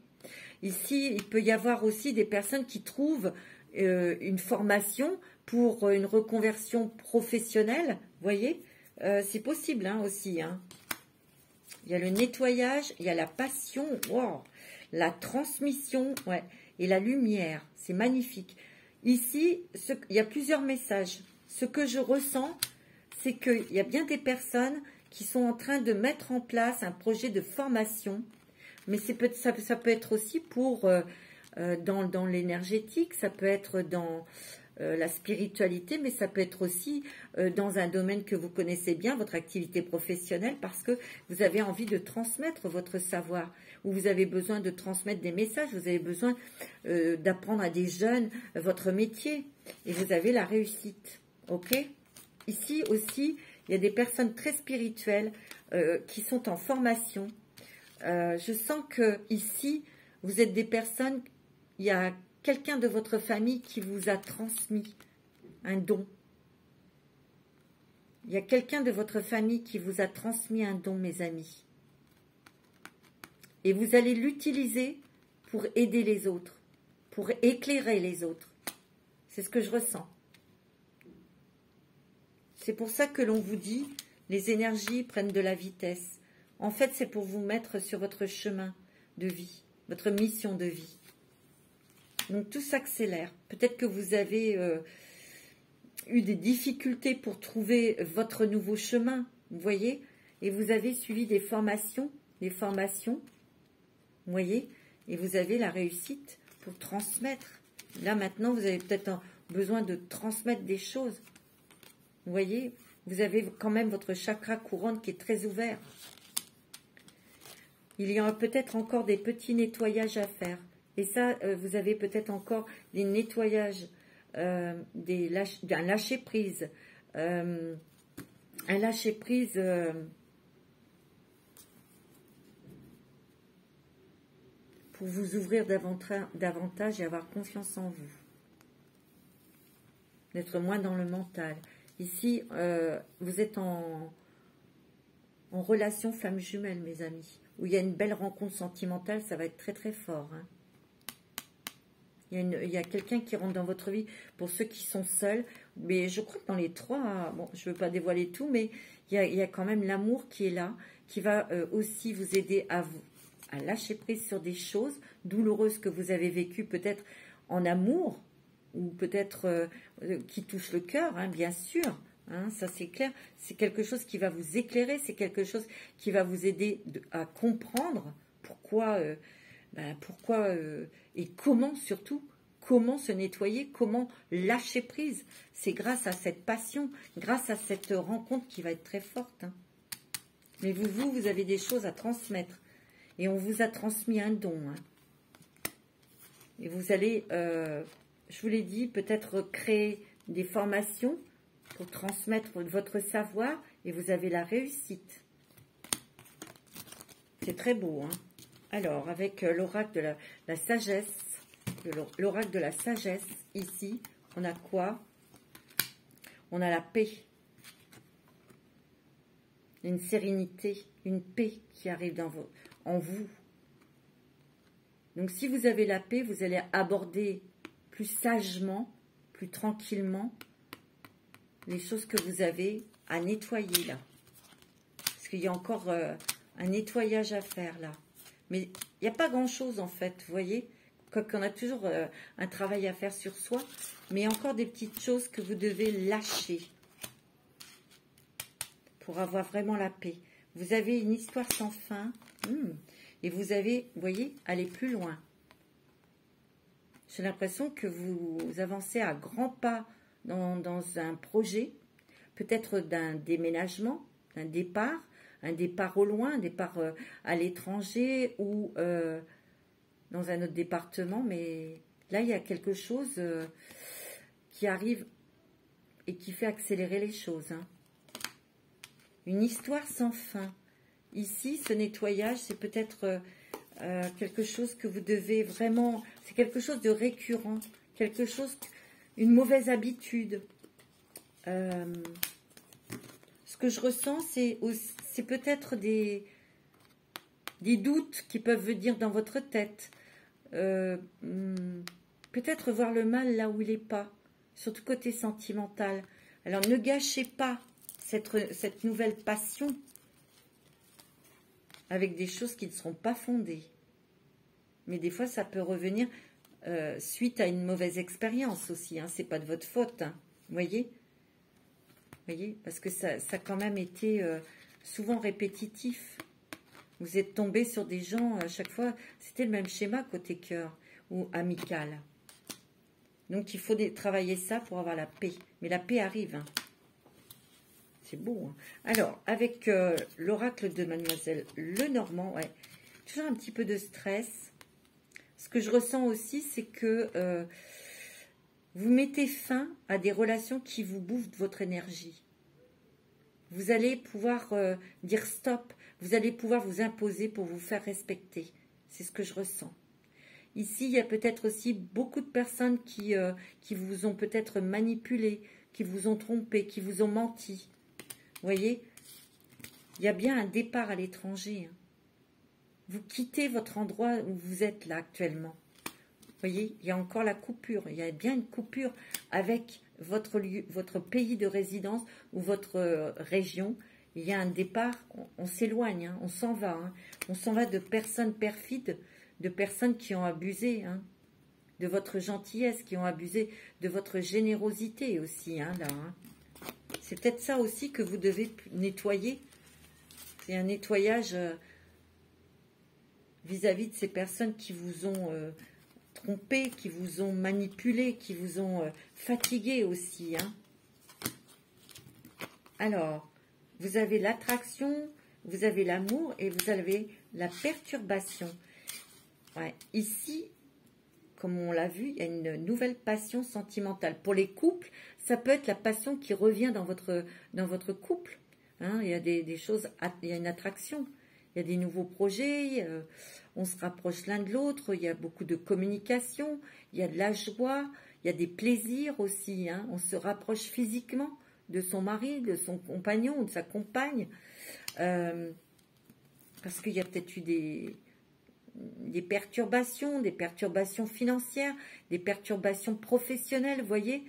Ici, il peut y avoir aussi des personnes qui trouvent une formation pour une reconversion professionnelle. Vous voyez, c'est possible hein, aussi. Hein. Il y a le nettoyage, il y a la passion, wow, la transmission, ouais, et la lumière. C'est magnifique. Ici, il y a plusieurs messages. Ce que je ressens, c'est qu'il y a bien des personnes qui sont en train de mettre en place un projet de formation. Mais ça peut être aussi pour dans l'énergétique, ça peut être dans la spiritualité, mais ça peut être aussi dans un domaine que vous connaissez bien, votre activité professionnelle, parce que vous avez envie de transmettre votre savoir, ou vous avez besoin de transmettre des messages, vous avez besoin d'apprendre à des jeunes votre métier, et vous avez la réussite. Ok? Ici aussi, il y a des personnes très spirituelles qui sont en formation. Je sens que ici, vous êtes des personnes, il y a quelqu'un de votre famille qui vous a transmis un don. Il y a quelqu'un de votre famille qui vous a transmis un don, mes amis. Et vous allez l'utiliser pour aider les autres, pour éclairer les autres. C'est ce que je ressens. C'est pour ça que l'on vous dit, les énergies prennent de la vitesse. En fait, c'est pour vous mettre sur votre chemin de vie, votre mission de vie. Donc, tout s'accélère. Peut-être que vous avez eu des difficultés pour trouver votre nouveau chemin, vous voyez, et vous avez suivi des formations, vous voyez, et vous avez la réussite pour transmettre. Là, maintenant, vous avez peut-être besoin de transmettre des choses. Vous voyez, vous avez quand même votre chakra couronne qui est très ouvert. Il y a peut-être encore des petits nettoyages à faire. Et ça, vous avez peut-être encore des nettoyages, un lâcher-prise. Un lâcher-prise pour vous ouvrir davantage et avoir confiance en vous. D'être moins dans le mental. Ici, vous êtes en relation femme jumelle, mes amis, où il y a une belle rencontre sentimentale, ça va être très très fort. Hein. Il y a quelqu'un qui rentre dans votre vie, pour ceux qui sont seuls, mais je crois que dans les trois, bon, je ne veux pas dévoiler tout, mais il y a quand même l'amour qui est là, qui va aussi vous aider à lâcher prise sur des choses douloureuses que vous avez vécues, peut-être en amour, ou peut-être qui touchent le cœur, hein, bien sûr. Hein, ça c'est clair, c'est quelque chose qui va vous éclairer, c'est quelque chose qui va vous aider à comprendre pourquoi, et comment surtout, comment se nettoyer, comment lâcher prise. C'est grâce à cette passion, grâce à cette rencontre qui va être très forte. Hein. Mais vous avez des choses à transmettre et on vous a transmis un don. Hein. Et vous allez, je vous l'ai dit, peut-être créer des formations pour transmettre votre savoir et vous avez la réussite. C'est très beau. Hein. Alors, avec l'oracle de la sagesse, l'oracle de la sagesse, ici, on a quoi? On a la paix. Une sérénité, une paix qui arrive en vous. Donc, si vous avez la paix, vous allez aborder plus sagement, plus tranquillement, les choses que vous avez à nettoyer là. Parce qu'il y a encore un nettoyage à faire là. Mais il n'y a pas grand-chose en fait, vous voyez. Qu'on a toujours un travail à faire sur soi. Mais il y a encore des petites choses que vous devez lâcher. Pour avoir vraiment la paix. Vous avez une histoire sans fin. Et vous avez, vous voyez, aller plus loin. J'ai l'impression que vous avancez à grands pas dans un projet, peut-être d'un déménagement, d'un départ, un départ au loin, un départ à l'étranger ou dans un autre département. Mais là, il y a quelque chose qui arrive et qui fait accélérer les choses. Hein. Une histoire sans fin. Ici, ce nettoyage, c'est peut-être quelque chose que vous devez vraiment... C'est quelque chose de récurrent, quelque chose... Une mauvaise habitude. Ce que je ressens, c'est peut-être des doutes qui peuvent venir dans votre tête. Peut-être voir le mal là où il n'est pas. Surtout côté sentimental. Alors ne gâchez pas cette nouvelle passion avec des choses qui ne seront pas fondées. Mais des fois, ça peut revenir... suite à une mauvaise expérience aussi, hein, c'est pas de votre faute, hein, vous voyez, parce que ça a quand même été souvent répétitif. Vous êtes tombé sur des gens à chaque fois, c'était le même schéma côté cœur ou amical. Donc il faut travailler ça pour avoir la paix, mais la paix arrive. Hein. C'est beau. Hein. Alors avec l'oracle de Mademoiselle Lenormand, ouais, toujours un petit peu de stress. Ce que je ressens aussi, c'est que vous mettez fin à des relations qui vous bouffent votre énergie. Vous allez pouvoir dire stop. Vous allez pouvoir vous imposer pour vous faire respecter. C'est ce que je ressens. Ici, il y a peut-être aussi beaucoup de personnes qui vous ont peut-être manipulé, qui vous ont trompé, qui vous ont menti. Vous voyez, il y a bien un départ à l'étranger. Hein. Vous quittez votre endroit où vous êtes là actuellement. Vous voyez, il y a encore la coupure. Il y a bien une coupure avec votre lieu, votre pays de résidence ou votre région. Il y a un départ, on s'éloigne, hein, on s'en va. Hein. On s'en va de personnes perfides, de personnes qui ont abusé hein, de votre gentillesse, qui ont abusé de votre générosité aussi. Hein, là, hein. C'est peut-être ça aussi que vous devez nettoyer. C'est un nettoyage... vis-à-vis de ces personnes qui vous ont trompé, qui vous ont manipulé, qui vous ont fatigué aussi. Hein. Alors, vous avez l'attraction, vous avez l'amour et vous avez la perturbation. Ouais. Ici, comme on l'a vu, il y a une nouvelle passion sentimentale. Pour les couples, ça peut être la passion qui revient dans votre couple. Hein. Il y a des choses, il y a une attraction. Il y a des nouveaux projets, on se rapproche l'un de l'autre, il y a beaucoup de communication, il y a de la joie, il y a des plaisirs aussi, hein. On se rapproche physiquement de son mari, de son compagnon, de sa compagne, parce qu'il y a peut-être eu des perturbations financières, des perturbations professionnelles, vous voyez.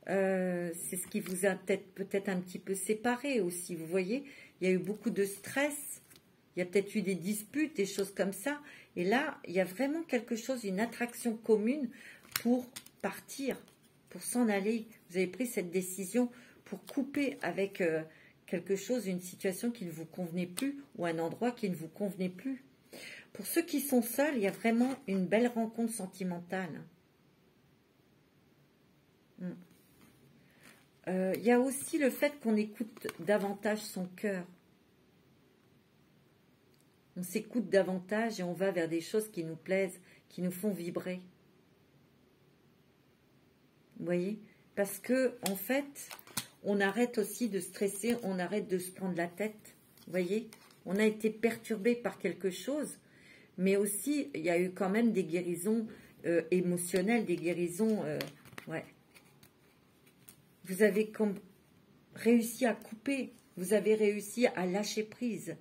C'est ce qui vous a peut-être un petit peu séparé aussi, vous voyez. Il y a eu beaucoup de stress, il y a peut-être eu des disputes, des choses comme ça. Et là, il y a vraiment quelque chose, une attraction commune pour partir, pour s'en aller. Vous avez pris cette décision pour couper avec quelque chose, une situation qui ne vous convenait plus ou un endroit qui ne vous convenait plus. Pour ceux qui sont seuls, il y a vraiment une belle rencontre sentimentale. Il y a aussi le fait qu'on écoute davantage son cœur. On s'écoute davantage et on va vers des choses qui nous plaisent, qui nous font vibrer. Vous voyez? Parce que, en fait, on arrête aussi de stresser, on arrête de se prendre la tête. Vous voyez? On a été perturbé par quelque chose, mais aussi, il y a eu quand même des guérisons émotionnelles, des guérisons... ouais. Vous avez réussi à couper, vous avez réussi à lâcher prise.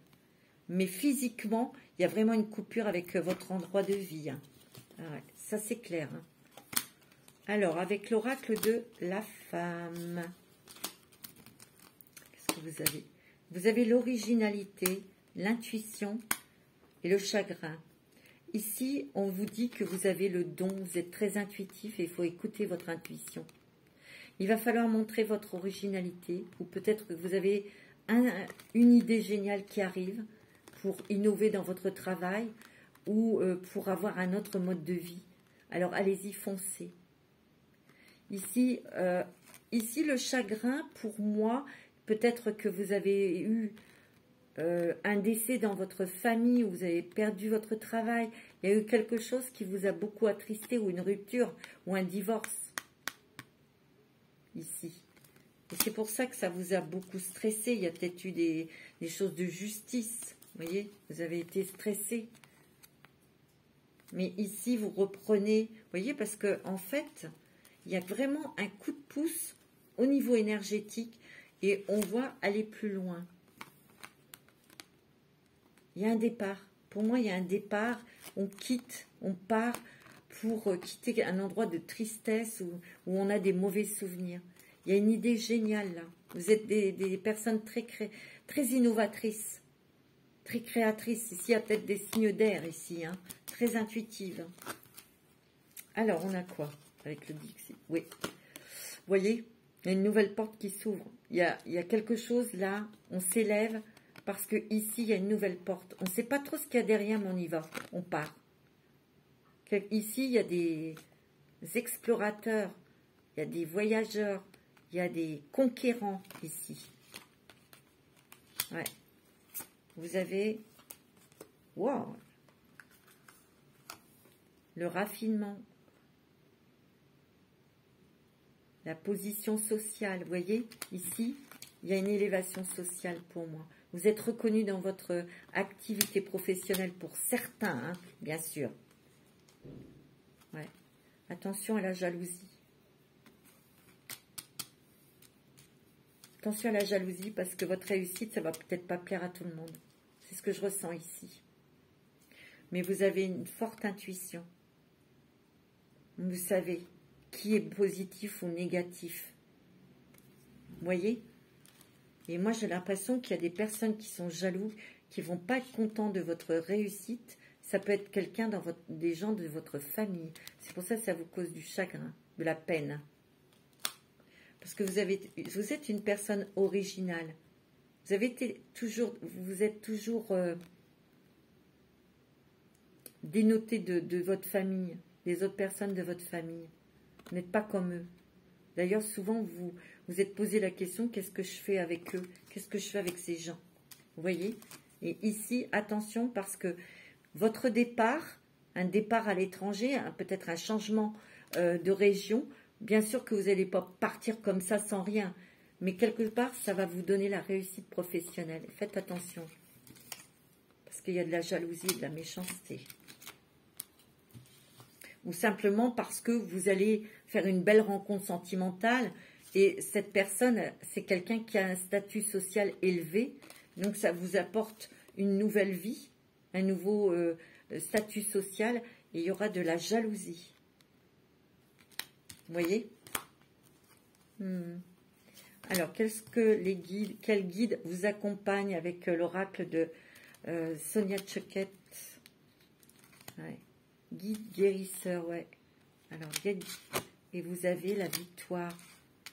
Mais physiquement, il y a vraiment une coupure avec votre endroit de vie. Hein. Ah ouais, ça, c'est clair. Hein. Alors, avec l'oracle de la femme, qu'est-ce que vous avez? Vous avez l'originalité, l'intuition et le chagrin. Ici, on vous dit que vous avez le don, vous êtes très intuitif et il faut écouter votre intuition. Il va falloir montrer votre originalité, ou peut-être que vous avez une idée géniale qui arrive pour innover dans votre travail ou pour avoir un autre mode de vie. Alors allez-y, foncez. Ici, le chagrin, pour moi, peut-être que vous avez eu un décès dans votre famille, ou vous avez perdu votre travail, il y a eu quelque chose qui vous a beaucoup attristé, ou une rupture, ou un divorce. Ici. Et c'est pour ça que ça vous a beaucoup stressé. Il y a peut-être eu des choses de justice. Vous voyez, vous avez été stressé. Mais ici, vous reprenez. Vous voyez, parce que en fait, il y a vraiment un coup de pouce au niveau énergétique et on voit aller plus loin. Il y a un départ. Pour moi, il y a un départ. On quitte, on part pour quitter un endroit de tristesse où on a des mauvais souvenirs. Il y a une idée géniale là. Vous êtes des personnes très innovatrices, très créatrices. Ici, il y a peut-être des signes d'air ici, hein, très intuitives. Alors, on a quoi avec le Dixit? Oui. Vous voyez, il y a une nouvelle porte qui s'ouvre. Il y a quelque chose là, on s'élève parce que ici, il y a une nouvelle porte. On ne sait pas trop ce qu'il y a derrière, mais on y va. On part. Ici, il y a des explorateurs, il y a des voyageurs, il y a des conquérants ici. Ouais. Vous avez... Wow! Le raffinement. La position sociale. Vous voyez, ici, il y a une élévation sociale pour moi. Vous êtes reconnu dans votre activité professionnelle pour certains, hein, bien sûr. Ouais. Attention à la jalousie. Attention à la jalousie parce que votre réussite, ça va peut-être pas plaire à tout le monde. C'est ce que je ressens ici. Mais vous avez une forte intuition. Vous savez qui est positif ou négatif. Vous voyez? Et moi, j'ai l'impression qu'il y a des personnes qui sont jaloux, qui ne vont pas être contents de votre réussite. Ça peut être quelqu'un des gens de votre famille. C'est pour ça que ça vous cause du chagrin, de la peine. Parce que vous êtes une personne originale. Vous êtes toujours dénoté de votre famille, des autres personnes de votre famille. Vous n'êtes pas comme eux. D'ailleurs, souvent, vous êtes posé la question, qu'est-ce que je fais avec eux? Qu'est-ce que je fais avec ces gens? Vous voyez? Et ici, attention, parce que votre départ, un départ à l'étranger, peut-être un changement de région, bien sûr que vous n'allez pas partir comme ça sans rien, mais quelque part, ça va vous donner la réussite professionnelle. Faites attention, parce qu'il y a de la jalousie et de la méchanceté. ou simplement parce que vous allez faire une belle rencontre sentimentale et cette personne, c'est quelqu'un qui a un statut social élevé, donc ça vous apporte une nouvelle vie, un nouveau statut social et il y aura de la jalousie. Vous voyez? Alors, qu'est-ce que les guides, quel guide vous accompagne avec l'oracle de Sonia Choquette? Ouais. Guide guérisseur, ouais. Alors, et vous avez la victoire,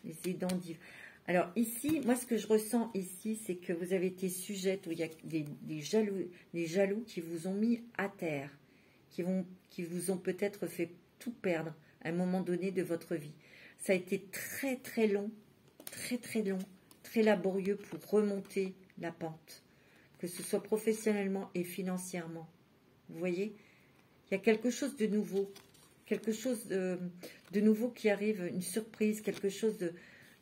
les aidants divins. Alors ici, moi ce que je ressens ici, c'est que vous avez été sujette, où il y a des jaloux qui vous ont mis à terre, qui vous ont peut-être fait tout perdre à un moment donné de votre vie. Ça a été très très long, très laborieux pour remonter la pente, que ce soit professionnellement et financièrement. Vous voyez, il y a quelque chose de nouveau, quelque chose de nouveau qui arrive, une surprise, quelque chose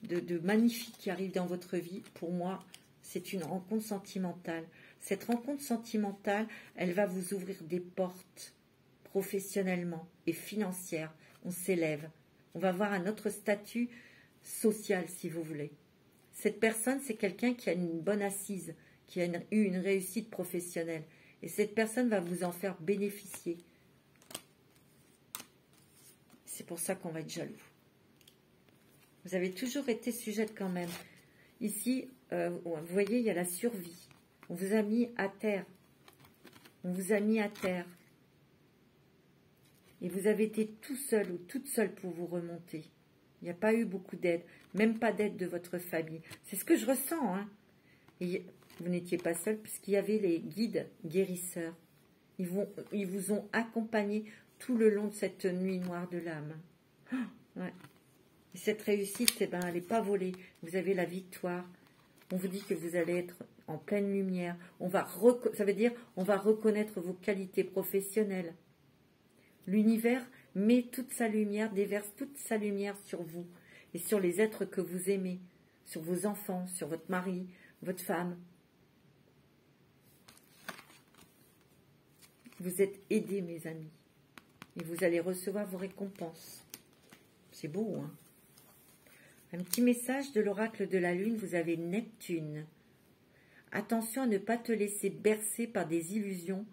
de magnifique qui arrive dans votre vie. Pour moi, c'est une rencontre sentimentale. Cette rencontre sentimentale, elle va vous ouvrir des portes professionnellement et financières. On s'élève. On va voir un autre statut social, si vous voulez. Cette personne, c'est quelqu'un qui a une bonne assise, qui a eu une réussite professionnelle. Et cette personne va vous en faire bénéficier. C'est pour ça qu'on va être jaloux. Vous avez toujours été sujette quand même. Ici, vous voyez, il y a la survie. On vous a mis à terre. On vous a mis à terre. Et vous avez été tout seul ou toute seule pour vous remonter. Il n'y a pas eu beaucoup d'aide. Même pas d'aide de votre famille. C'est ce que je ressens. Hein. Et vous n'étiez pas seul puisqu'il y avait les guides guérisseurs. Ils vous ont accompagné tout le long de cette nuit noire de l'âme. Oh, ouais. Et cette réussite, eh ben, elle n'est pas volée. Vous avez la victoire. On vous dit que vous allez être en pleine lumière. Ça veut dire on va reconnaître vos qualités professionnelles. L'univers met toute sa lumière, déverse toute sa lumière sur vous et sur les êtres que vous aimez, sur vos enfants, sur votre mari, votre femme. Vous êtes aidés, mes amis, et vous allez recevoir vos récompenses. C'est beau, hein? Un petit message de l'oracle de la Lune, vous avez Neptune. Attention à ne pas te laisser bercer par des illusions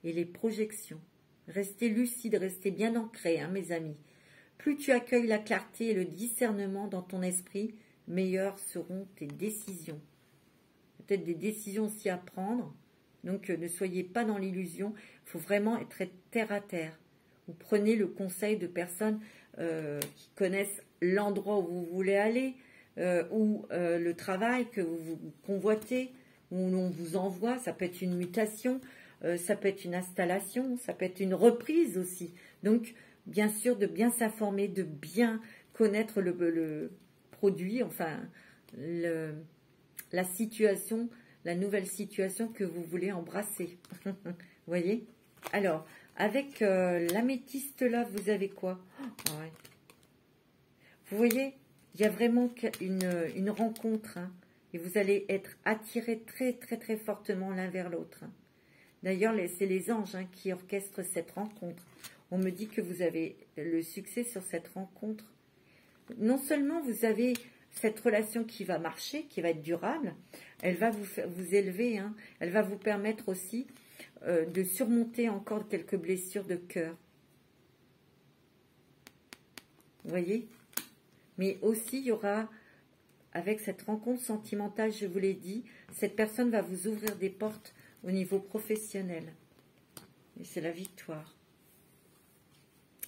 et les projections. Restez lucide, restez bien ancré, hein, mes amis. Plus tu accueilles la clarté et le discernement dans ton esprit, meilleures seront tes décisions. Peut-être des décisions aussi à prendre. Donc, ne soyez pas dans l'illusion. Il faut vraiment être terre à terre. Vous prenez le conseil de personnes qui connaissent l'endroit où vous voulez aller, ou le travail que vous convoitez, où on vous envoie. Ça peut être une mutation, ça peut être une installation, ça peut être une reprise aussi. Donc, bien sûr, de bien s'informer, de bien connaître le produit, enfin, la situation, la nouvelle situation que vous voulez embrasser. Vous voyez? Alors, avec l'améthyste là, vous avez quoi? Oh, ouais. Vous voyez, il y a vraiment une rencontre, hein, et vous allez être attirés très fortement l'un vers l'autre. Hein. D'ailleurs, c'est les anges, hein, qui orchestrent cette rencontre. On me dit que vous avez le succès sur cette rencontre. Non seulement vous avez cette relation qui va marcher, qui va être durable, elle va vous élever, hein, elle va vous permettre aussi de surmonter encore quelques blessures de cœur. Vous voyez? Mais aussi, il y aura, avec cette rencontre sentimentale, je vous l'ai dit, cette personne va vous ouvrir des portes au niveau professionnel. Et c'est la victoire.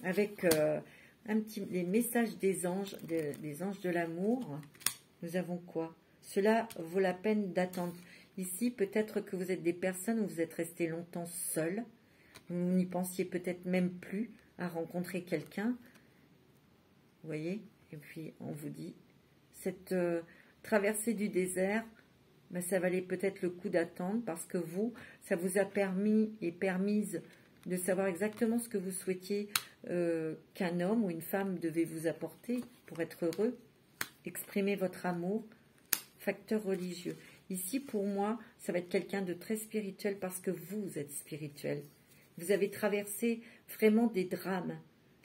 Avec les messages des anges de l'amour, nous avons quoi? Cela vaut la peine d'attendre. Ici, peut-être que vous êtes des personnes où vous êtes restés longtemps seuls. Vous n'y pensiez peut-être même plus à rencontrer quelqu'un. Vous voyez? Et puis, on vous dit, cette traversée du désert, ben, ça valait peut-être le coup d'attendre parce que vous, ça vous a permis et permise de savoir exactement ce que vous souhaitiez qu'un homme ou une femme devait vous apporter pour être heureux. Exprimer votre amour, facteur religieux. Ici, pour moi, ça va être quelqu'un de très spirituel parce que vous êtes spirituel. Vous avez traversé vraiment des drames.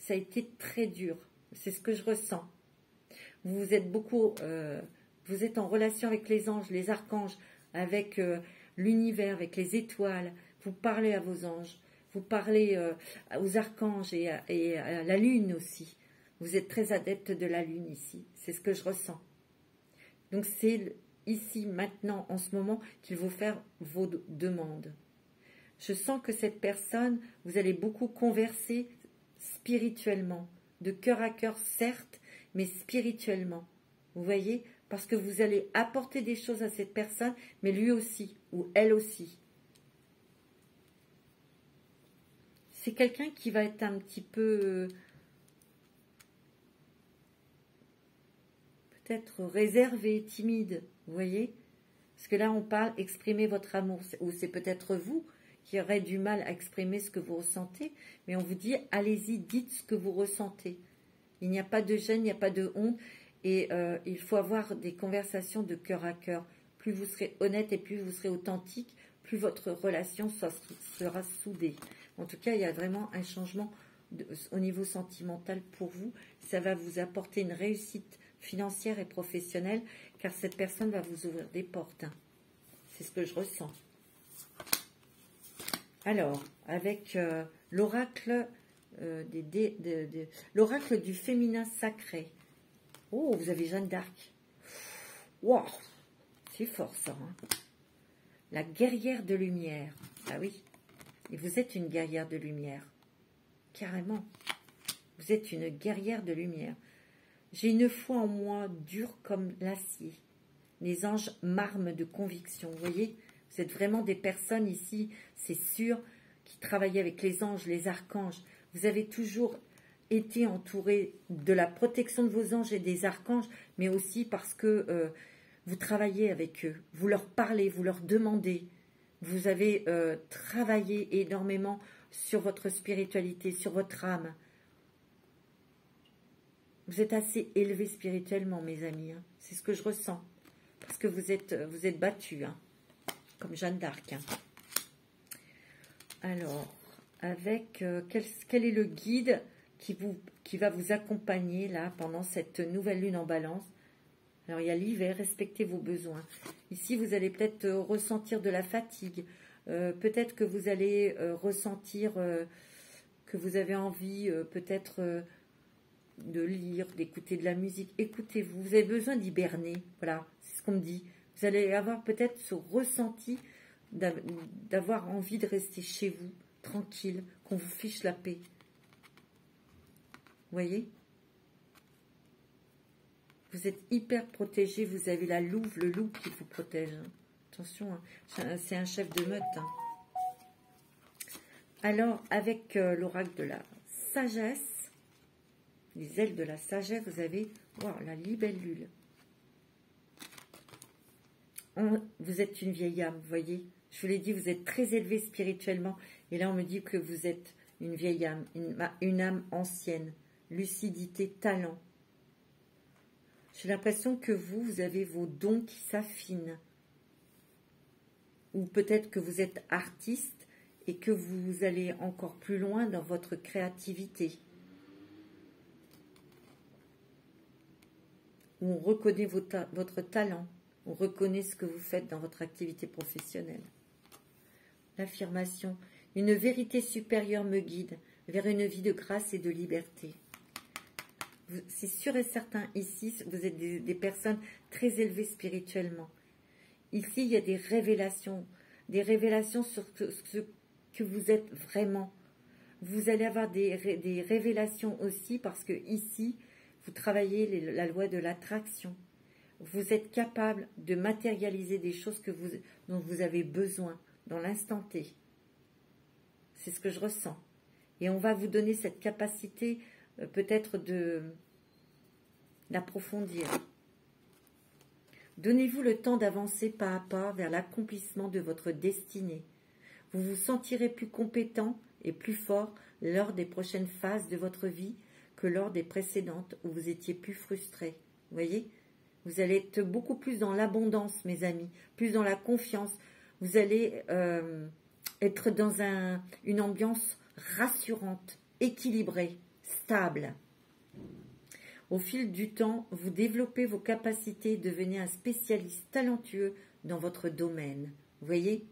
ça a été très dur. C'est ce que je ressens. Vous êtes beaucoup, vous êtes en relation avec les anges, les archanges, avec l'univers, avec les étoiles. Vous parlez à vos anges, vous parlez aux archanges et à la lune aussi. Vous êtes très adepte de la lune ici. C'est ce que je ressens. Donc c'est ici, maintenant, en ce moment, qu'il faut faire vos demandes. Je sens que cette personne, vous allez beaucoup converser spirituellement, de cœur à cœur, certes, mais spirituellement. Vous voyez? Parce que vous allez apporter des choses à cette personne, mais lui aussi, ou elle aussi. C'est quelqu'un qui va être un petit peu... peut-être réservé, timide, vous voyez? Parce que là, on parle exprimer votre amour, ou c'est peut-être vous qui aurez du mal à exprimer ce que vous ressentez, mais on vous dit, allez-y, dites ce que vous ressentez. Il n'y a pas de gêne, il n'y a pas de honte, et il faut avoir des conversations de cœur à cœur. Plus vous serez honnête et plus vous serez authentique, plus votre relation sera soudée. En tout cas, il y a vraiment un changement au niveau sentimental pour vous. Ça va vous apporter une réussite financière et professionnelle, car cette personne va vous ouvrir des portes. Hein. C'est ce que je ressens. Alors, avec l'oracle l'oracle du féminin sacré. Oh, vous avez Jeanne d'Arc. Wow, c'est fort ça. Hein. La guerrière de lumière. Ah oui, et vous êtes une guerrière de lumière. Carrément. Vous êtes une guerrière de lumière. J'ai une foi en moi dure comme l'acier. Les anges m'arment de conviction. Vous voyez, vous êtes vraiment des personnes ici, c'est sûr, qui travaillent avec les anges, les archanges. Vous avez toujours été entouré de la protection de vos anges et des archanges, mais aussi parce que vous travaillez avec eux. Vous leur parlez, vous leur demandez. Vous avez travaillé énormément sur votre spiritualité, sur votre âme. Vous êtes assez élevé spirituellement, mes amis. Hein. C'est ce que je ressens. Parce que vous êtes battus, hein, comme Jeanne d'Arc. Hein. Alors, avec quel est le guide qui va vous accompagner là pendant cette nouvelle lune en balance? Alors, il y a l'hiver, respectez vos besoins. Ici, vous allez peut-être ressentir de la fatigue. Peut-être que vous allez ressentir que vous avez envie peut-être de lire, d'écouter de la musique. Écoutez-vous, vous avez besoin d'hiberner. Voilà, c'est ce qu'on me dit. Vous allez avoir peut-être ce ressenti d'avoir envie de rester chez vous, tranquille, qu'on vous fiche la paix. Vous voyez? Vous êtes hyper protégé, vous avez la louve, le loup qui vous protège. Hein. Attention, hein. C'est un chef de meute. Hein. Alors, avec l'oracle de la sagesse, les ailes de la sagesse, vous avez la libellule. Vous êtes une vieille âme, vous voyez. Je vous l'ai dit, vous êtes très élevé spirituellement. Et là, on me dit que vous êtes une vieille âme, une âme ancienne. Lucidité, talent. J'ai l'impression que vous avez vos dons qui s'affinent. Ou peut-être que vous êtes artiste et que vous allez encore plus loin dans votre créativité. Où on reconnaît votre talent. On reconnaît ce que vous faites dans votre activité professionnelle. L'affirmation. Une vérité supérieure me guide vers une vie de grâce et de liberté. C'est sûr et certain, ici, vous êtes des personnes très élevées spirituellement. Ici, il y a des révélations sur ce que vous êtes vraiment. Vous allez avoir des révélations aussi parce que ici, vous travaillez la loi de l'attraction. Vous êtes capable de matérialiser des choses dont vous avez besoin dans l'instant T. C'est ce que je ressens. Et on va vous donner cette capacité peut-être d'approfondir. Donnez-vous le temps d'avancer pas à pas vers l'accomplissement de votre destinée. Vous vous sentirez plus compétent et plus fort lors des prochaines phases de votre vie que lors des précédentes où vous étiez plus frustré. Vous voyez ? Vous allez être beaucoup plus dans l'abondance, mes amis, plus dans la confiance. Vous allez être dans une ambiance rassurante, équilibrée. stable. Au fil du temps, vous développez vos capacités et devenez un spécialiste talentueux dans votre domaine. Vous voyez?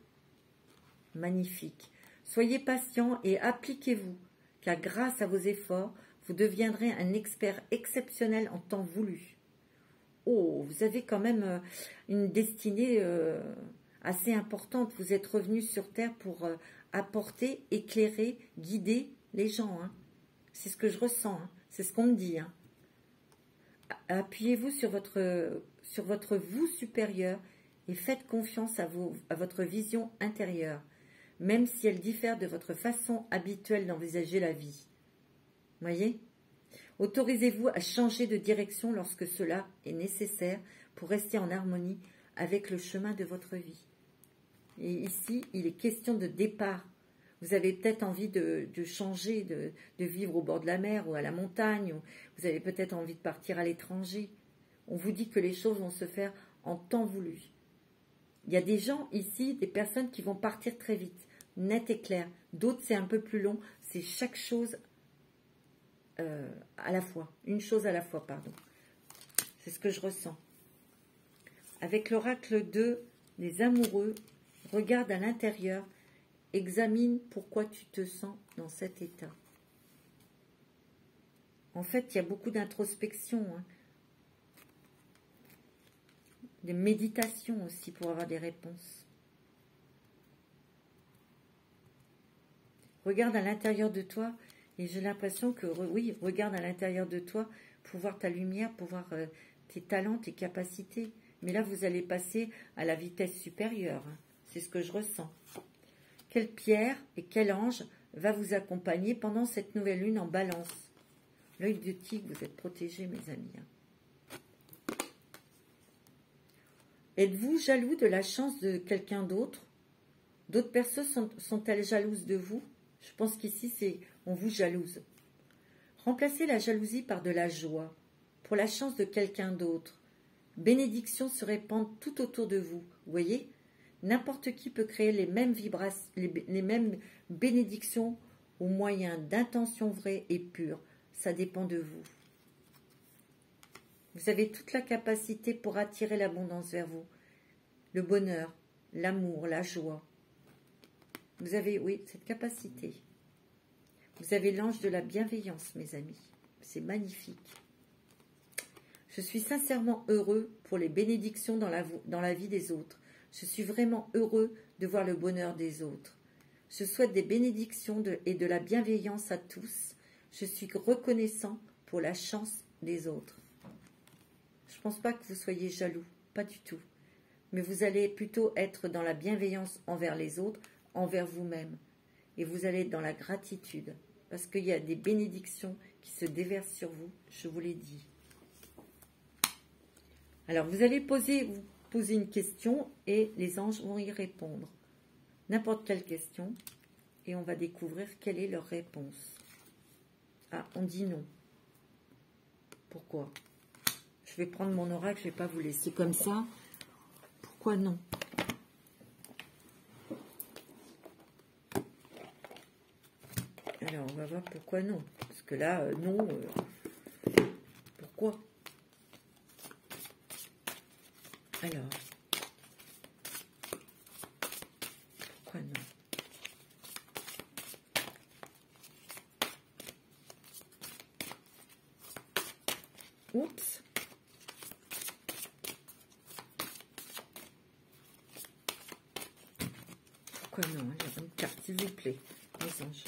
Magnifique. Soyez patient et appliquez-vous, car grâce à vos efforts, vous deviendrez un expert exceptionnel en temps voulu. Oh, vous avez quand même une destinée assez importante. Vous êtes revenu sur Terre pour apporter, éclairer, guider les gens. Hein. C'est ce que je ressens. Hein. C'est ce qu'on me dit. Hein. Appuyez-vous sur votre vous supérieur et faites confiance à votre vision intérieure, même si elle diffère de votre façon habituelle d'envisager la vie. Voyez? Autorisez-vous à changer de direction lorsque cela est nécessaire pour rester en harmonie avec le chemin de votre vie. Et ici, il est question de départ. Vous avez peut-être envie de changer, de vivre au bord de la mer ou à la montagne, ou vous avez peut-être envie de partir à l'étranger. On vous dit que les choses vont se faire en temps voulu. Il y a des gens ici, des personnes qui vont partir très vite, net et clair. D'autres, c'est un peu plus long. C'est chaque chose à la fois. Une chose à la fois, pardon. C'est ce que je ressens. Avec l'oracle 2, les amoureux, regarde à l'intérieur, examine pourquoi tu te sens dans cet état. En fait, il y a beaucoup d'introspection, hein. Des méditations aussi pour avoir des réponses. Regarde à l'intérieur de toi et j'ai l'impression que, oui, regarde à l'intérieur de toi pour voir ta lumière, pour voir tes talents, tes capacités. Mais là, vous allez passer à la vitesse supérieure. Hein. C'est ce que je ressens. Quelle pierre et quel ange va vous accompagner pendant cette nouvelle lune en balance? L'œil de tigre, vous êtes protégés, mes amis. Hein. Êtes-vous jaloux de la chance de quelqu'un d'autre? D'autres personnes sont-elles jalouses de vous? Je pense qu'ici, c'est on vous jalouse. Remplacez la jalousie par de la joie, pour la chance de quelqu'un d'autre. Bénédictions se répandent tout autour de vous. Vous voyez? N'importe qui peut créer les mêmes vibrations, les mêmes bénédictions au moyen d'intentions vraies et pures. Ça dépend de vous. Vous avez toute la capacité pour attirer l'abondance vers vous. Le bonheur, l'amour, la joie. Vous avez, oui, cette capacité. Vous avez l'ange de la bienveillance, mes amis. C'est magnifique. Je suis sincèrement heureux pour les bénédictions dans la vie des autres. Je suis vraiment heureux de voir le bonheur des autres. Je souhaite des bénédictions et de la bienveillance à tous. Je suis reconnaissant pour la chance des autres. Je ne pense pas que vous soyez jaloux, pas du tout. Mais vous allez plutôt être dans la bienveillance envers les autres, envers vous-même. Et vous allez être dans la gratitude. Parce qu'il y a des bénédictions qui se déversent sur vous, je vous l'ai dit. Alors, vous allez vous poser une question et les anges vont y répondre. N'importe quelle question. Et on va découvrir quelle est leur réponse. Ah, on dit non. Pourquoi? Je vais prendre mon oracle, je ne vais pas vous laisser comme ça. Pourquoi non? Alors, on va voir pourquoi non. Parce que là, non. Pourquoi? Alors. Pourquoi non? Oups. Pourquoi non? Alors, une carte, s'il vous plaît, les anges.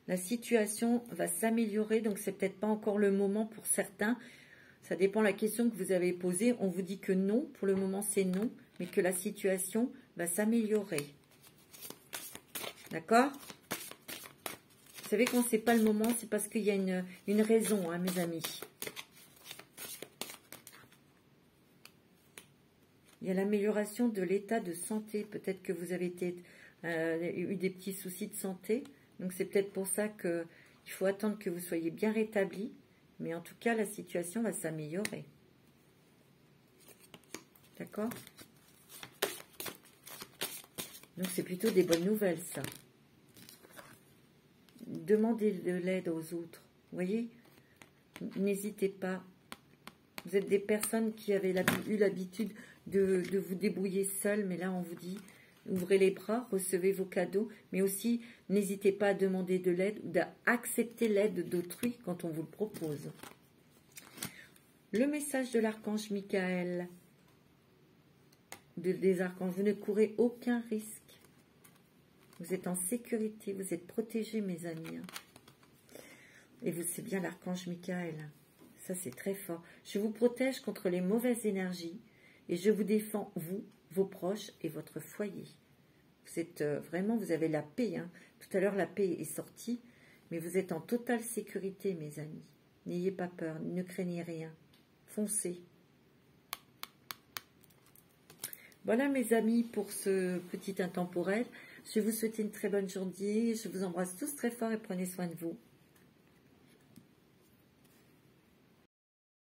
La situation va s'améliorer, donc c'est peut-être pas encore le moment pour certains. Ça dépend de la question que vous avez posée. On vous dit que non, pour le moment c'est non, mais que la situation va s'améliorer. D'accord? Vous savez quand c'est pas le moment, c'est parce qu'il y a une raison, hein, mes amis. Il y a l'amélioration de l'état de santé. Peut-être que vous avez eu des petits soucis de santé. Donc c'est peut-être pour ça qu'il faut attendre que vous soyez bien rétabli. Mais en tout cas, la situation va s'améliorer. D'accord? Donc c'est plutôt des bonnes nouvelles, ça. demandez de l'aide aux autres. Vous voyez? N'hésitez pas. Vous êtes des personnes qui avaient eu l'habitude de vous débrouiller seul, mais là on vous dit, ouvrez les bras, recevez vos cadeaux, mais aussi n'hésitez pas à demander de l'aide ou d'accepter l'aide d'autrui quand on vous le propose. Le message de l'archange Michael, des archanges, vous ne courez aucun risque. Vous êtes en sécurité, vous êtes protégés, mes amis. Et vous, c'est bien l'archange Michael. Ça, c'est très fort. Je vous protège contre les mauvaises énergies et je vous défends, vous, vos proches et votre foyer. Vous êtes vraiment, vous avez la paix. Hein. Tout à l'heure, la paix est sortie, mais vous êtes en totale sécurité, mes amis. N'ayez pas peur, ne craignez rien. Foncez. Voilà, mes amis, pour ce petit intemporel. Je vais vous souhaiter une très bonne journée. Je vous embrasse tous très fort et prenez soin de vous.